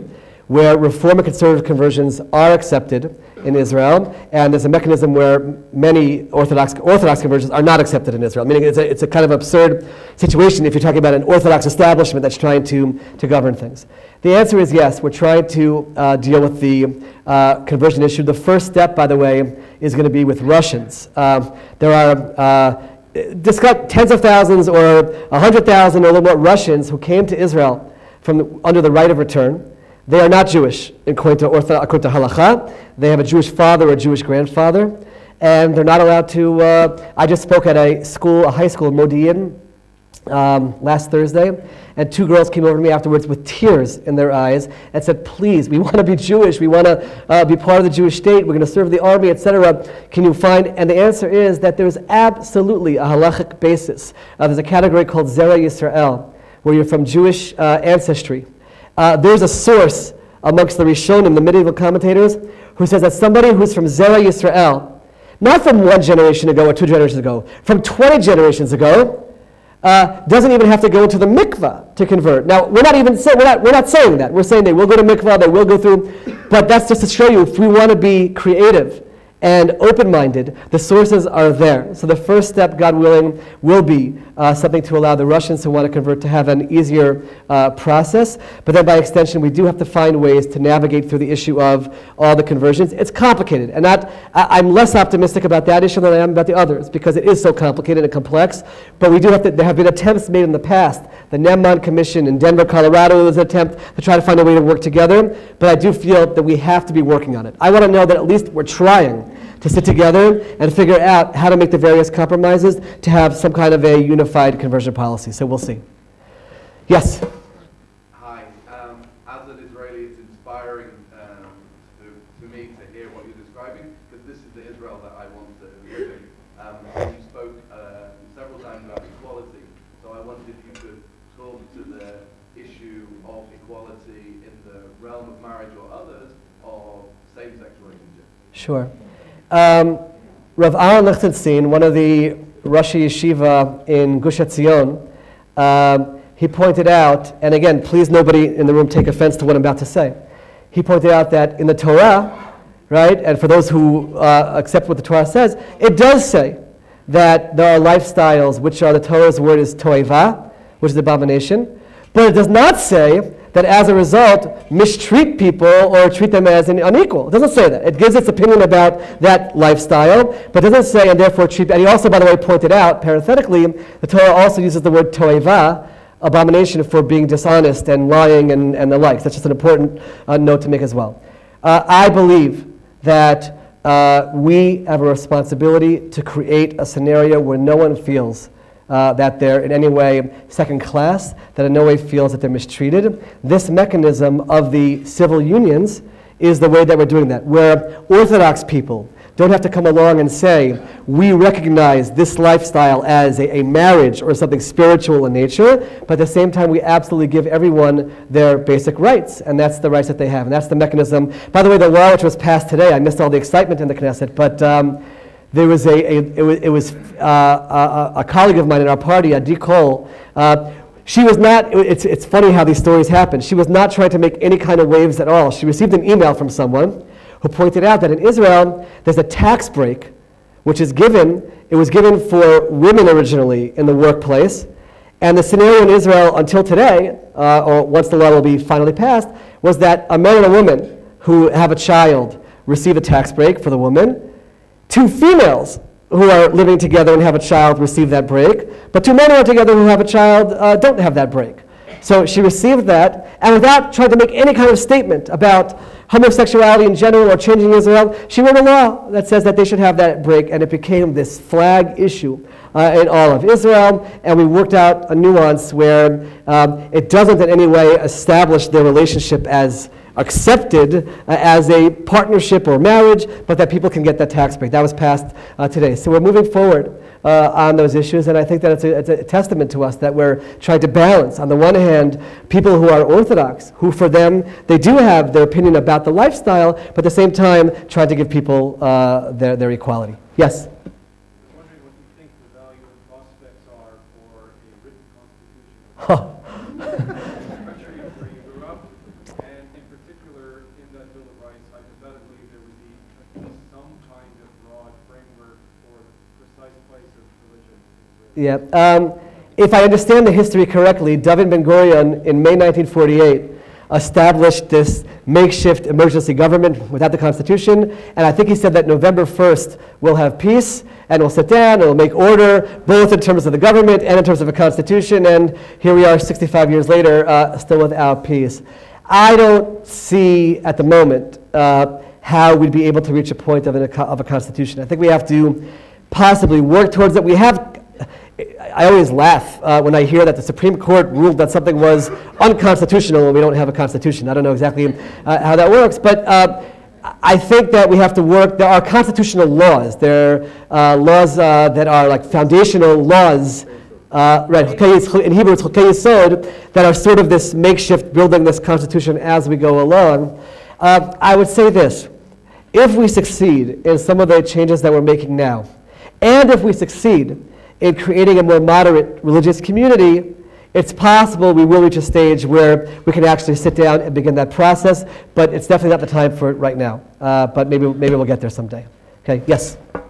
where Reform and Conservative conversions are accepted in Israel, and there's a mechanism where many Orthodox conversions are not accepted in Israel. Meaning it's a kind of absurd situation if you're talking about an Orthodox establishment that's trying to govern things. The answer is yes, we're trying to deal with the conversion issue. The first step, by the way, is going to be with Russians. There are tens of thousands or 100,000 or a little more Russians who came to Israel under the right of return. They are not Jewish according to halakha. They have a Jewish father or a Jewish grandfather, and they're not allowed to. I just spoke at a high school in Modi'in last Thursday, and two girls came over to me afterwards with tears in their eyes and said, "Please, we want to be Jewish. We want to be part of the Jewish state. We're going to serve the army, etc. Can you find?" And the answer is that there's absolutely a halachic basis. There's a category called Zera Yisrael, where you're from Jewish ancestry. There's a source amongst the Rishonim, the medieval commentators, who says that somebody who's from Zera Yisrael, not from 1 generation ago or 2 generations ago, from 20 generations ago, doesn't even have to go into the mikvah to convert. Now, we're not saying that. We're saying they will go to mikvah, they will go through, but that's just to show you if we want to be creative and open-minded, the sources are there. So the first step, God willing, will be something to allow the Russians who want to convert to have an easier process. But then by extension, we do have to find ways to navigate through the issue of all the conversions. It's complicated, and I'm less optimistic about that issue than I am about the others, because it is so complicated and complex. But we do have to, there have been attempts made in the past. The Ne'eman Commission in Denver, Colorado, was an attempt to try to find a way to work together. But I do feel that we have to be working on it. I want to know that at least we're trying to sit together and figure out how to make the various compromises to have some kind of a unified conversion policy. So we'll see. Yes? Hi. As an Israeli, it's inspiring to me to hear what you're describing, because this is the Israel that I want to live in. You spoke several times about equality, so I wondered if you could talk to the issue of equality in the realm of marriage or others, or same-sex relationships? Sure. Rav Aaron Lichtenstein, one of the Rosh Yeshiva in Gush Etzion, he pointed out, and again, please nobody in the room take offense to what I'm about to say. He pointed out that in the Torah, right, and for those who accept what the Torah says, it does say that there are lifestyles which are, the Torah's word is toeva, which is abomination, but it does not say that as a result mistreat people or treat them as unequal. It doesn't say that. It gives its opinion about that lifestyle, but doesn't say and therefore treat. And he also, by the way, pointed out, parenthetically, the Torah also uses the word toeva, abomination, for being dishonest and lying and the likes. That's just an important note to make as well. I believe that we have a responsibility to create a scenario where no one feels that they're in any way second class, that in no way feels that they're mistreated. This mechanism of the civil unions is the way that we're doing that, where Orthodox people don't have to come along and say, we recognize this lifestyle as a marriage or something spiritual in nature, but at the same time we absolutely give everyone their basic rights, and that's the rights that they have, and that's the mechanism. By the way, the law which was passed today, I missed all the excitement in the Knesset, but there was a colleague of mine in our party, Adi Cole. She was not, it's funny how these stories happen. She was not trying to make any kind of waves at all. She received an email from someone who pointed out that in Israel, there's a tax break, which is given, it was given for women originally in the workplace. And the scenario in Israel until today, or once the law will be finally passed, was that a man and a woman who have a child receive a tax break for the woman. Two females who are living together and have a child receive that break, but two men who are together who have a child don't have that break. So she received that, and without trying to make any kind of statement about homosexuality in general or changing Israel, she wrote a law that says that they should have that break, and it became this flag issue in all of Israel, and we worked out a nuance where it doesn't in any way establish their relationship as accepted as a partnership or marriage, but that people can get that tax break. That was passed today. So we're moving forward on those issues, and I think that it's a testament to us that we're trying to balance, on the one hand, people who are Orthodox, who for them, they do have their opinion about the lifestyle, but at the same time, trying to give people their equality. Yes? I was wondering what you think the value and prospects are for a written constitution. Country where you grew up, and in particular in that Bill of Rights, hypothetically, there would be at least some kind of broad framework for the precise place of religion in Israel. Yeah. If I understand the history correctly, David Ben-Gurion in May 1948 established this makeshift emergency government without the Constitution, and I think he said that November 1st we'll have peace, and we'll sit down, and we'll make order, both in terms of the government and in terms of a constitution, and here we are 65 years later, still without peace. I don't see at the moment how we'd be able to reach a point of a constitution. I think we have to possibly work towards it. We have, I always laugh when I hear that the Supreme Court ruled that something was unconstitutional and we don't have a constitution. I don't know exactly how that works, but I think that we have to work. There are constitutional laws. There are laws that are like foundational laws, right? In Hebrew, it's Chokei Yesod, that are sort of this makeshift building this constitution as we go along. I would say this: if we succeed in some of the changes that we're making now, and if we succeed in creating a more moderate religious community, it's possible we will reach a stage where we can actually sit down and begin that process, but it's definitely not the time for it right now. But maybe we'll get there someday. Okay, yes? What's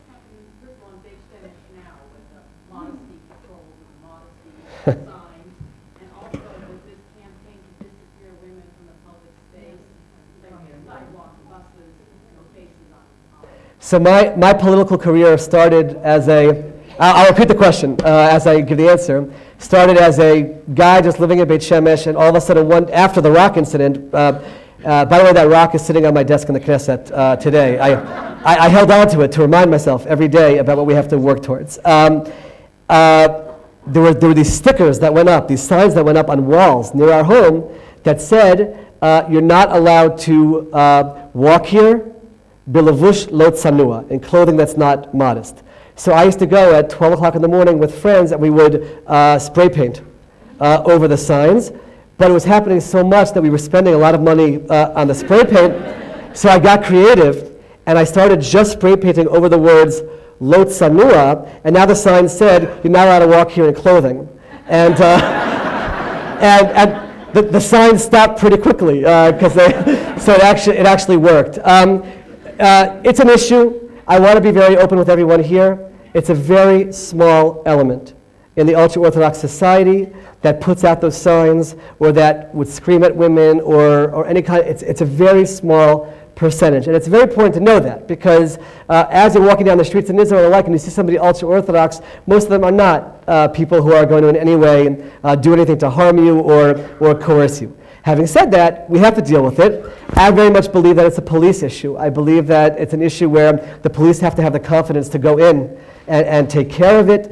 happening, first of all, in Beit Shemesh now with the modesty controls and modesty signs, and also with this campaign to disappear women from the public space, sidewalks, buses, no faces on. So my political career started as I'll repeat the question as I give the answer. Started as a guy just living in Beit Shemesh, and all of a sudden, after the rock incident, by the way, that rock is sitting on my desk in the Knesset today. I held on to it to remind myself every day about what we have to work towards. There were these stickers that went up, these signs that went up on walls near our home that said, you're not allowed to walk here, bilavush lo tsanua, in clothing that's not modest. So I used to go at 12 o'clock in the morning with friends, and we would spray paint over the signs, but it was happening so much that we were spending a lot of money on the spray paint. So I got creative, and I started just spray painting over the words Lo Tsanua, and now the sign said, you're not allowed to walk here in clothing. And, and the sign stopped pretty quickly, so it actually worked. It's an issue. I want to be very open with everyone here. It's a very small element in the ultra-Orthodox society that puts out those signs or that would scream at women or any kind. It's a very small percentage. And it's very important to know that because as you're walking down the streets in Israel alike and you see somebody ultra-Orthodox, most of them are not people who are going to in any way do anything to harm you or coerce you. Having said that, we have to deal with it. I very much believe that it's a police issue. I believe that it's an issue where the police have to have the confidence to go in and take care of it.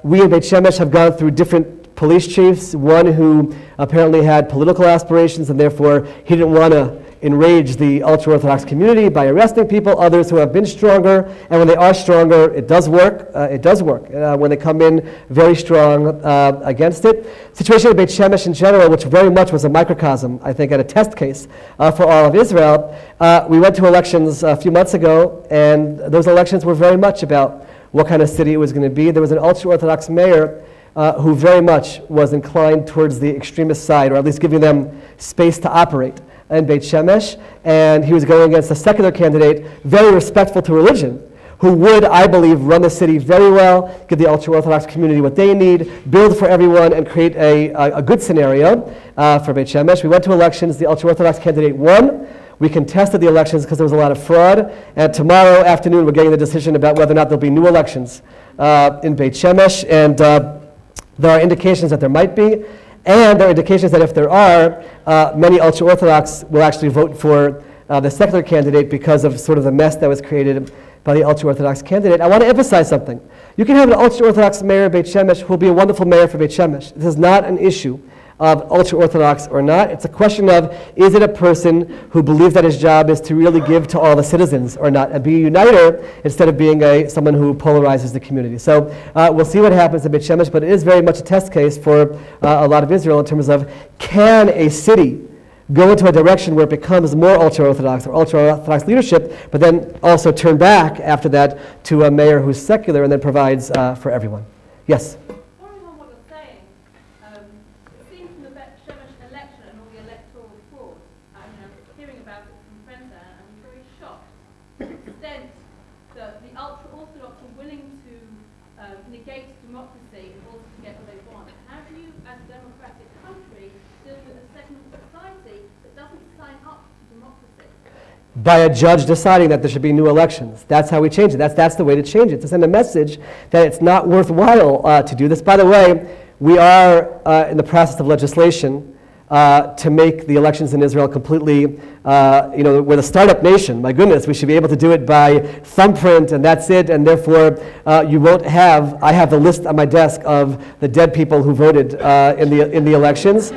We in Beit Shemesh have gone through different police chiefs, one who apparently had political aspirations and therefore he didn't want to enrage the ultra-Orthodox community by arresting people, others who have been stronger, and when they are stronger, it does work. When they come in very strong against it. Situation in Beit Shemesh in general, which very much was a microcosm, I think, and a test case for all of Israel. We went to elections a few months ago, and those elections were very much about what kind of city it was going to be. There was an ultra-Orthodox mayor who very much was inclined towards the extremist side, or at least giving them space to operate in Beit Shemesh, and he was going against a secular candidate, very respectful to religion, who would, I believe, run the city very well, give the ultra-Orthodox community what they need, build for everyone, and create a good scenario for Beit Shemesh. We went to elections. The ultra-Orthodox candidate won. We contested the elections because there was a lot of fraud, and tomorrow afternoon we're getting the decision about whether or not there'll be new elections in Beit Shemesh, and there are indications that there might be. And there are indications that if there are, many ultra-Orthodox will actually vote for the secular candidate because of sort of the mess that was created by the ultra-Orthodox candidate. I want to emphasize something. You can have an ultra-Orthodox mayor of Beit Shemesh who will be a wonderful mayor for Beit Shemesh. This is not an issue of ultra-Orthodox or not. It's a question of, is it a person who believes that his job is to really give to all the citizens or not, and be a uniter instead of being someone who polarizes the community. So we'll see what happens in Beit Shemesh, but it is very much a test case for a lot of Israel in terms of, can a city go into a direction where it becomes more ultra-Orthodox or ultra-Orthodox leadership, but then also turn back after that to a mayor who's secular and then provides for everyone. Yes? By a judge deciding that there should be new elections. That's how we change it. That's the way to change it, to send a message that it's not worthwhile to do this. By the way, we are in the process of legislation to make the elections in Israel completely, we're the startup nation. My goodness, we should be able to do it by thumbprint and that's it, and therefore you won't have, I have the list on my desk of the dead people who voted in the elections.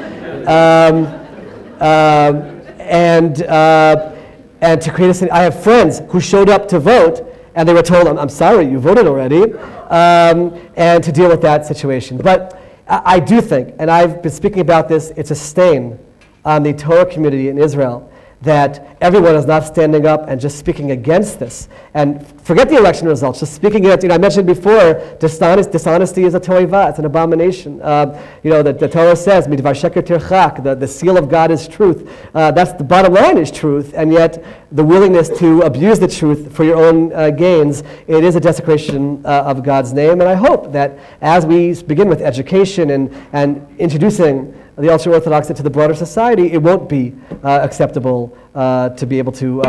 And to create I have friends who showed up to vote and they were told, I'm sorry, you voted already, and to deal with that situation. But I do think, and I've been speaking about this, it's a stain on the Torah community in Israel that everyone is not standing up and just speaking against this. And forget the election results, just speaking against, I mentioned before, dishonesty is a toiva, it's an abomination. The Torah says, midvar sheker tirchak, the seal of God is truth. That's the bottom line is truth, and yet the willingness to abuse the truth for your own gains, it is a desecration of God's name. And I hope that as we begin with education and introducing the ultra-Orthodox into the broader society, it won't be acceptable to be able to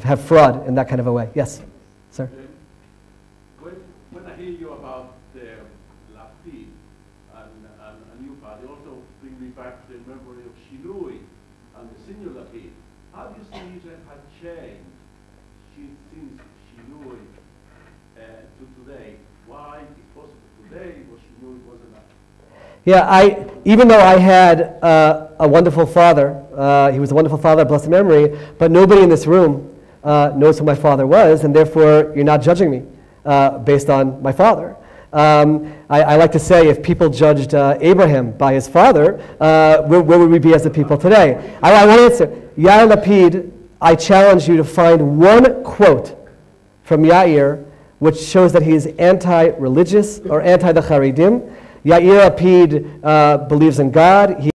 have fraud in that kind of a way. Yes, sir? When I hear you about the Lapid and a new party, also bring me back to the memory of Shinui and the senior Lapid. How do you see Israel had changed since Shinui to today? Why it's possible today was Shinui wasn't enough? Yeah, even though I had a wonderful father, he was a wonderful father, blessed memory, but nobody in this room knows who my father was, and therefore you're not judging me based on my father. I like to say, if people judged Abraham by his father, where would we be as a people today? I want to answer. Yair Lapid, I challenge you to find one quote from Yair which shows that he is anti-religious or anti-the Haredim. Yair Lapid believes in God. He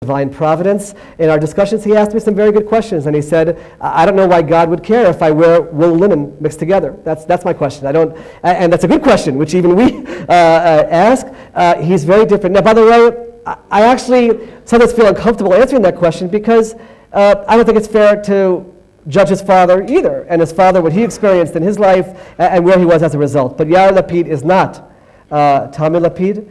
divine providence. In our discussions, he asked me some very good questions, and he said, I don't know why God would care if I wear wool and linen mixed together. That's my question. I don't, and that's a good question, which even we ask. He's very different. Now, by the way, I actually sometimes feel uncomfortable answering that question because I don't think it's fair to judge his father either, and his father, what he experienced in his life, and where he was as a result. But Yair Lapid is not Tamir Lapid.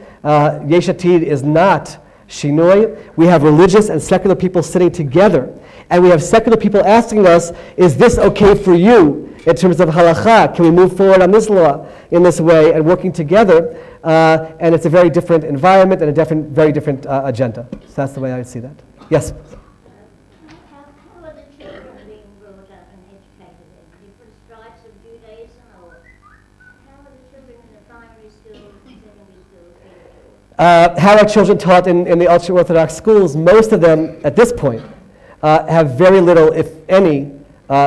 Yesh Atid is not Shinoi. We have religious and secular people sitting together, and we have secular people asking us, is this okay for you in terms of halakha? Can we move forward on this law in this way, and working together? And it's a very different environment and a very different agenda. So that's the way I would see that. Yes? How are the children being brought up and educated in different stripes of Judaism, or how are the children in the primary schools and secondary schools being taught? How are children taught in the ultra-Orthodox schools? Most of them, at this point, have very little, if any,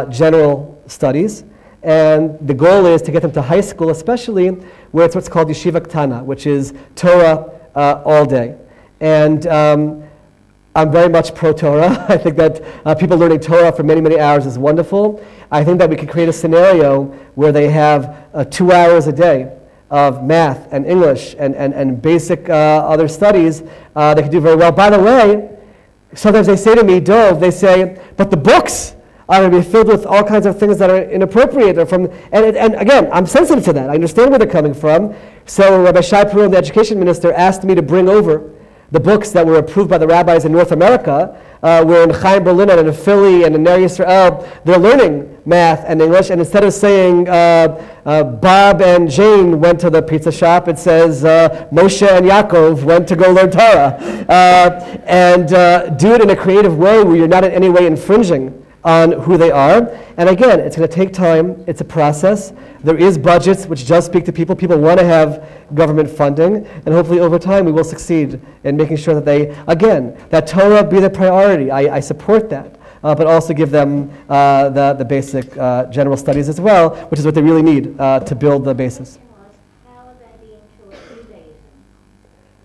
general studies. And the goal is to get them to high school, especially where it's what's called yeshiva ktana, which is Torah all day. And I'm very much pro-Torah. I think that people learning Torah for many, many hours is wonderful. I think that we could create a scenario where they have 2 hours a day of math and English and basic other studies. They can do very well. By the way, sometimes they say to me, Dov, they say, but the books are going to be filled with all kinds of things that are inappropriate. Or and again, I'm sensitive to that. I understand where they're coming from. So Rabbi Shai Perot, the education minister, asked me to bring over the books that were approved by the rabbis in North America, where in Chaim Berlin and in Philly and in Ner Yisrael, they're learning math and English, and instead of saying Bob and Jane went to the pizza shop, it says Moshe and Yaakov went to go learn Torah. And do it in a creative way where you're not in any way infringing on who they are. And again, it's going to take time. It's a process. There is budgets which does speak to people. People want to have government funding, and hopefully over time we will succeed in making sure that they, again, that Torah be the priority. I support that, but also give them the basic general studies as well, which is what they really need to build the basis. How are they being taught Judaism?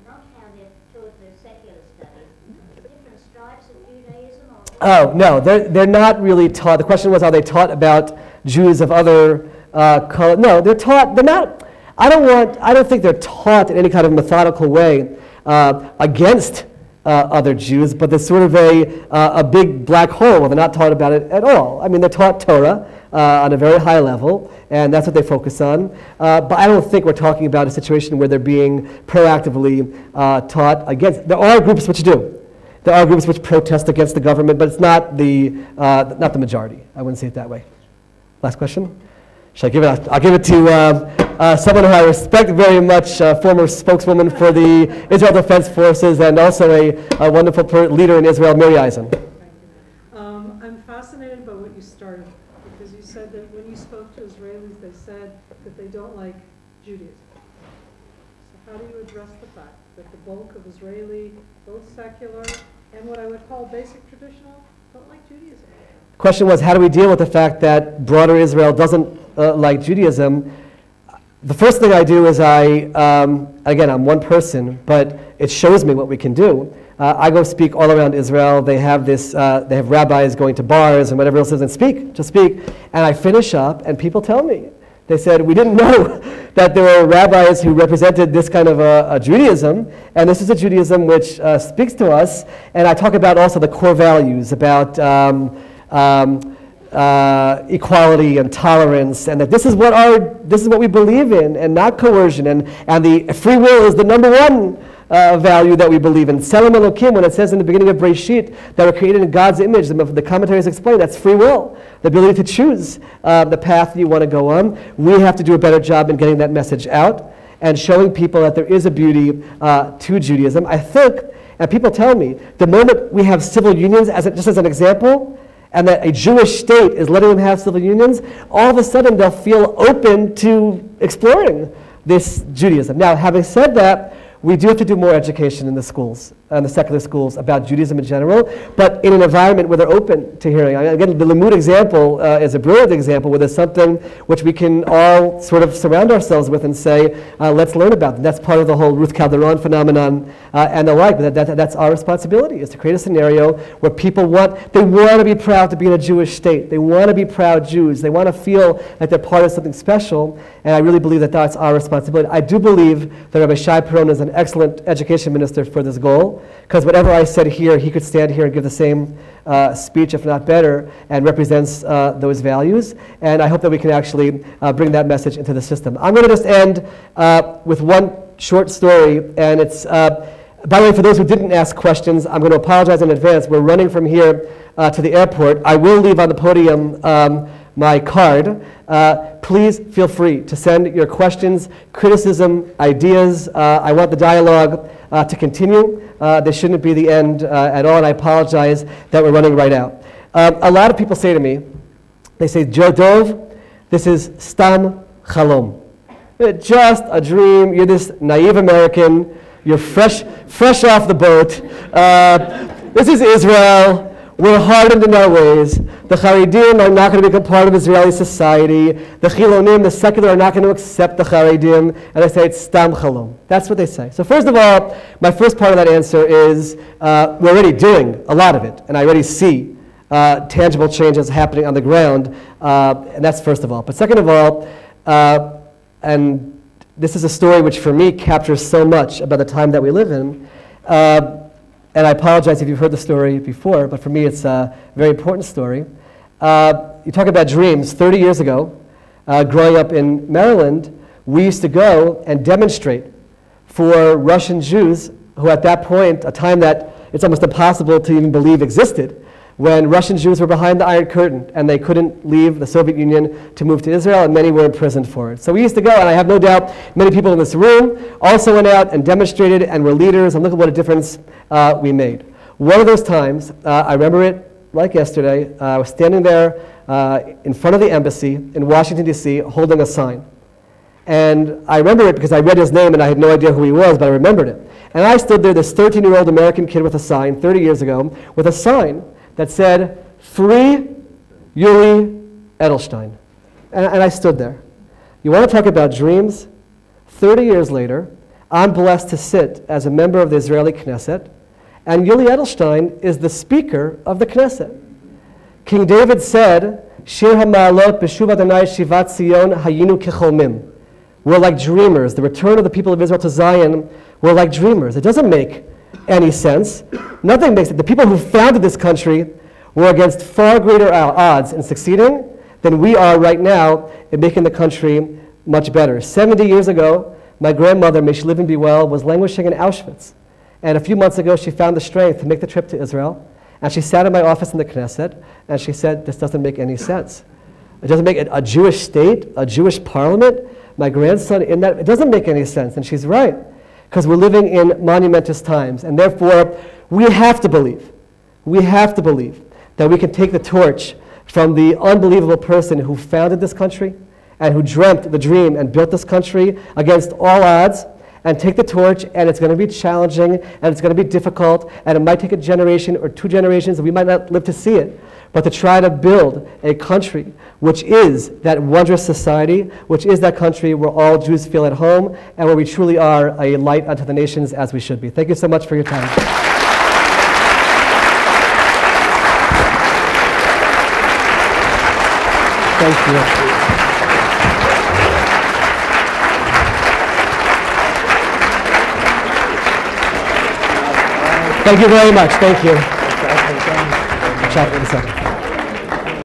Not how they're taught the secular studies. Different stripes of Judaism? Oh, no, they're not really taught. The question was, are they taught about Jews of other color? No, they're taught, they're not, I don't think they're taught in any kind of methodical way against other Jews, but there's sort of a big black hole where they're not taught about it at all. I mean, they're taught Torah on a very high level, and that's what they focus on. But I don't think we're talking about a situation where they're being proactively taught against. There are groups which do. There are groups which protest against the government, but it's not the majority. I wouldn't say it that way. Last question? Should I give it? I'll give it to someone who I respect very much, former spokeswoman for the Israel Defense Forces and also a wonderful leader in Israel, Miri Eisen. I'm fascinated by what you started, because you said that when you spoke to Israelis, they said that they don't like Judaism. So how do you address the fact that the bulk of Israeli, both secular and what I would call basic traditional, don't like Judaism? The question was, how do we deal with the fact that broader Israel doesn't like Judaism? The first thing I do is again, I'm one person, but it shows me what we can do. I go speak all around Israel. They have they have rabbis going to bars and whatever else is and speak, and I finish up, and people tell me, they said, we didn't know that there were rabbis who represented this kind of a Judaism, and this is a Judaism which speaks to us. And I talk about also the core values, about equality and tolerance, and that this is what we believe in, and not coercion, and the free will is the number one value that we believe in. Tselem Elokim, when it says in the beginning of Breshit that we're created in God's image, the commentaries explain that's free will, the ability to choose the path you want to go on. We have to do a better job in getting that message out and showing people that there is a beauty to Judaism. I think, and people tell me, the moment we have civil unions, just as an example, and that a Jewish state is letting them have civil unions, all of a sudden they'll feel open to exploring this Judaism. Now, having said that, we do have to do more education in the schools, in the secular schools, about Judaism in general, but in an environment where they're open to hearing. Again, the Limmud example is a brilliant example where there's something which we can all sort of surround ourselves with and say, let's learn about it. That's part of the whole Ruth Calderon phenomenon and the like. That's our responsibility, is to create a scenario where people want to be proud to be in a Jewish state. They want to be proud Jews. They want to feel like they're part of something special, and I really believe that that's our responsibility. I do believe that Rabbi Shai Perona is an excellent education minister for this goal, because whatever I said here, he could stand here and give the same speech, if not better, and represents those values. And I hope that we can actually bring that message into the system. I'm going to just end with one short story, and it's, by the way, for those who didn't ask questions, I'm going to apologize in advance. We're running from here to the airport. I will leave on the podium my card. Please feel free to send your questions, criticism, ideas. I want the dialogue to continue. This shouldn't be the end at all, and I apologize that we're running right out. A lot of people say to me, they say, Joe Dov, this is stam chalom. Just a dream. You're this naive American. You're fresh off the boat. This is Israel. We're hardened in our ways. The Haredim are not going to become part of Israeli society. The Chilonim, the secular, are not going to accept the Haredim. And I say it's stam chalom. That's what they say. So first of all, my first part of that answer is we're already doing a lot of it. And I already see tangible changes happening on the ground. And that's first of all. But second of all, and this is a story which for me captures so much about the time that we live in. And I apologize if you've heard the story before, but for me it's a very important story. You talk about dreams. 30 years ago, growing up in Maryland, we used to go and demonstrate for Russian Jews who at that point, a time that it's almost impossible to even believe existed, when Russian Jews were behind the Iron Curtain and they couldn't leave the Soviet Union to move to Israel, and many were imprisoned for it. So we used to go, and I have no doubt many people in this room also went out and demonstrated and were leaders, and look at what a difference we made. One of those times, I remember it like yesterday, I was standing there in front of the embassy in Washington, D.C., holding a sign. And I remember it because I read his name and I had no idea who he was, but I remembered it. And I stood there, this 13-year-old American kid with a sign, 30 years ago, with a sign that said, "Free Yuli Edelstein." And I stood there. You want to talk about dreams? 30 years later, I'm blessed to sit as a member of the Israeli Knesset, and Yuli Edelstein is the speaker of the Knesset. King David said, "Shir ha'ma'alot b'shuv Adonai shivat Zion hayinu kecholmim." We're like dreamers. The return of the people of Israel to Zion, we're like dreamers. It doesn't make any sense. Nothing makes it. The people who founded this country were against far greater odds in succeeding than we are right now in making the country much better. 70 years ago, my grandmother, may she live and be well, was languishing in Auschwitz. And a few months ago, she found the strength to make the trip to Israel. And she sat in my office in the Knesset, and she said, "This doesn't make any sense. It doesn't make it a Jewish state, a Jewish parliament, my grandson in that, it doesn't make any sense." And she's right, because we're living in monumentous times. And therefore, we have to believe that we can take the torch from the unbelievable person who founded this country and who dreamt the dream and built this country against all odds, and take the torch, and it's going to be challenging, and it's going to be difficult, and it might take a generation or two generations, and we might not live to see it, but to try to build a country which is that wondrous society, which is that country where all Jews feel at home, and where we truly are a light unto the nations as we should be. Thank you so much for your time. Thank you. Thank you very much. Thank you.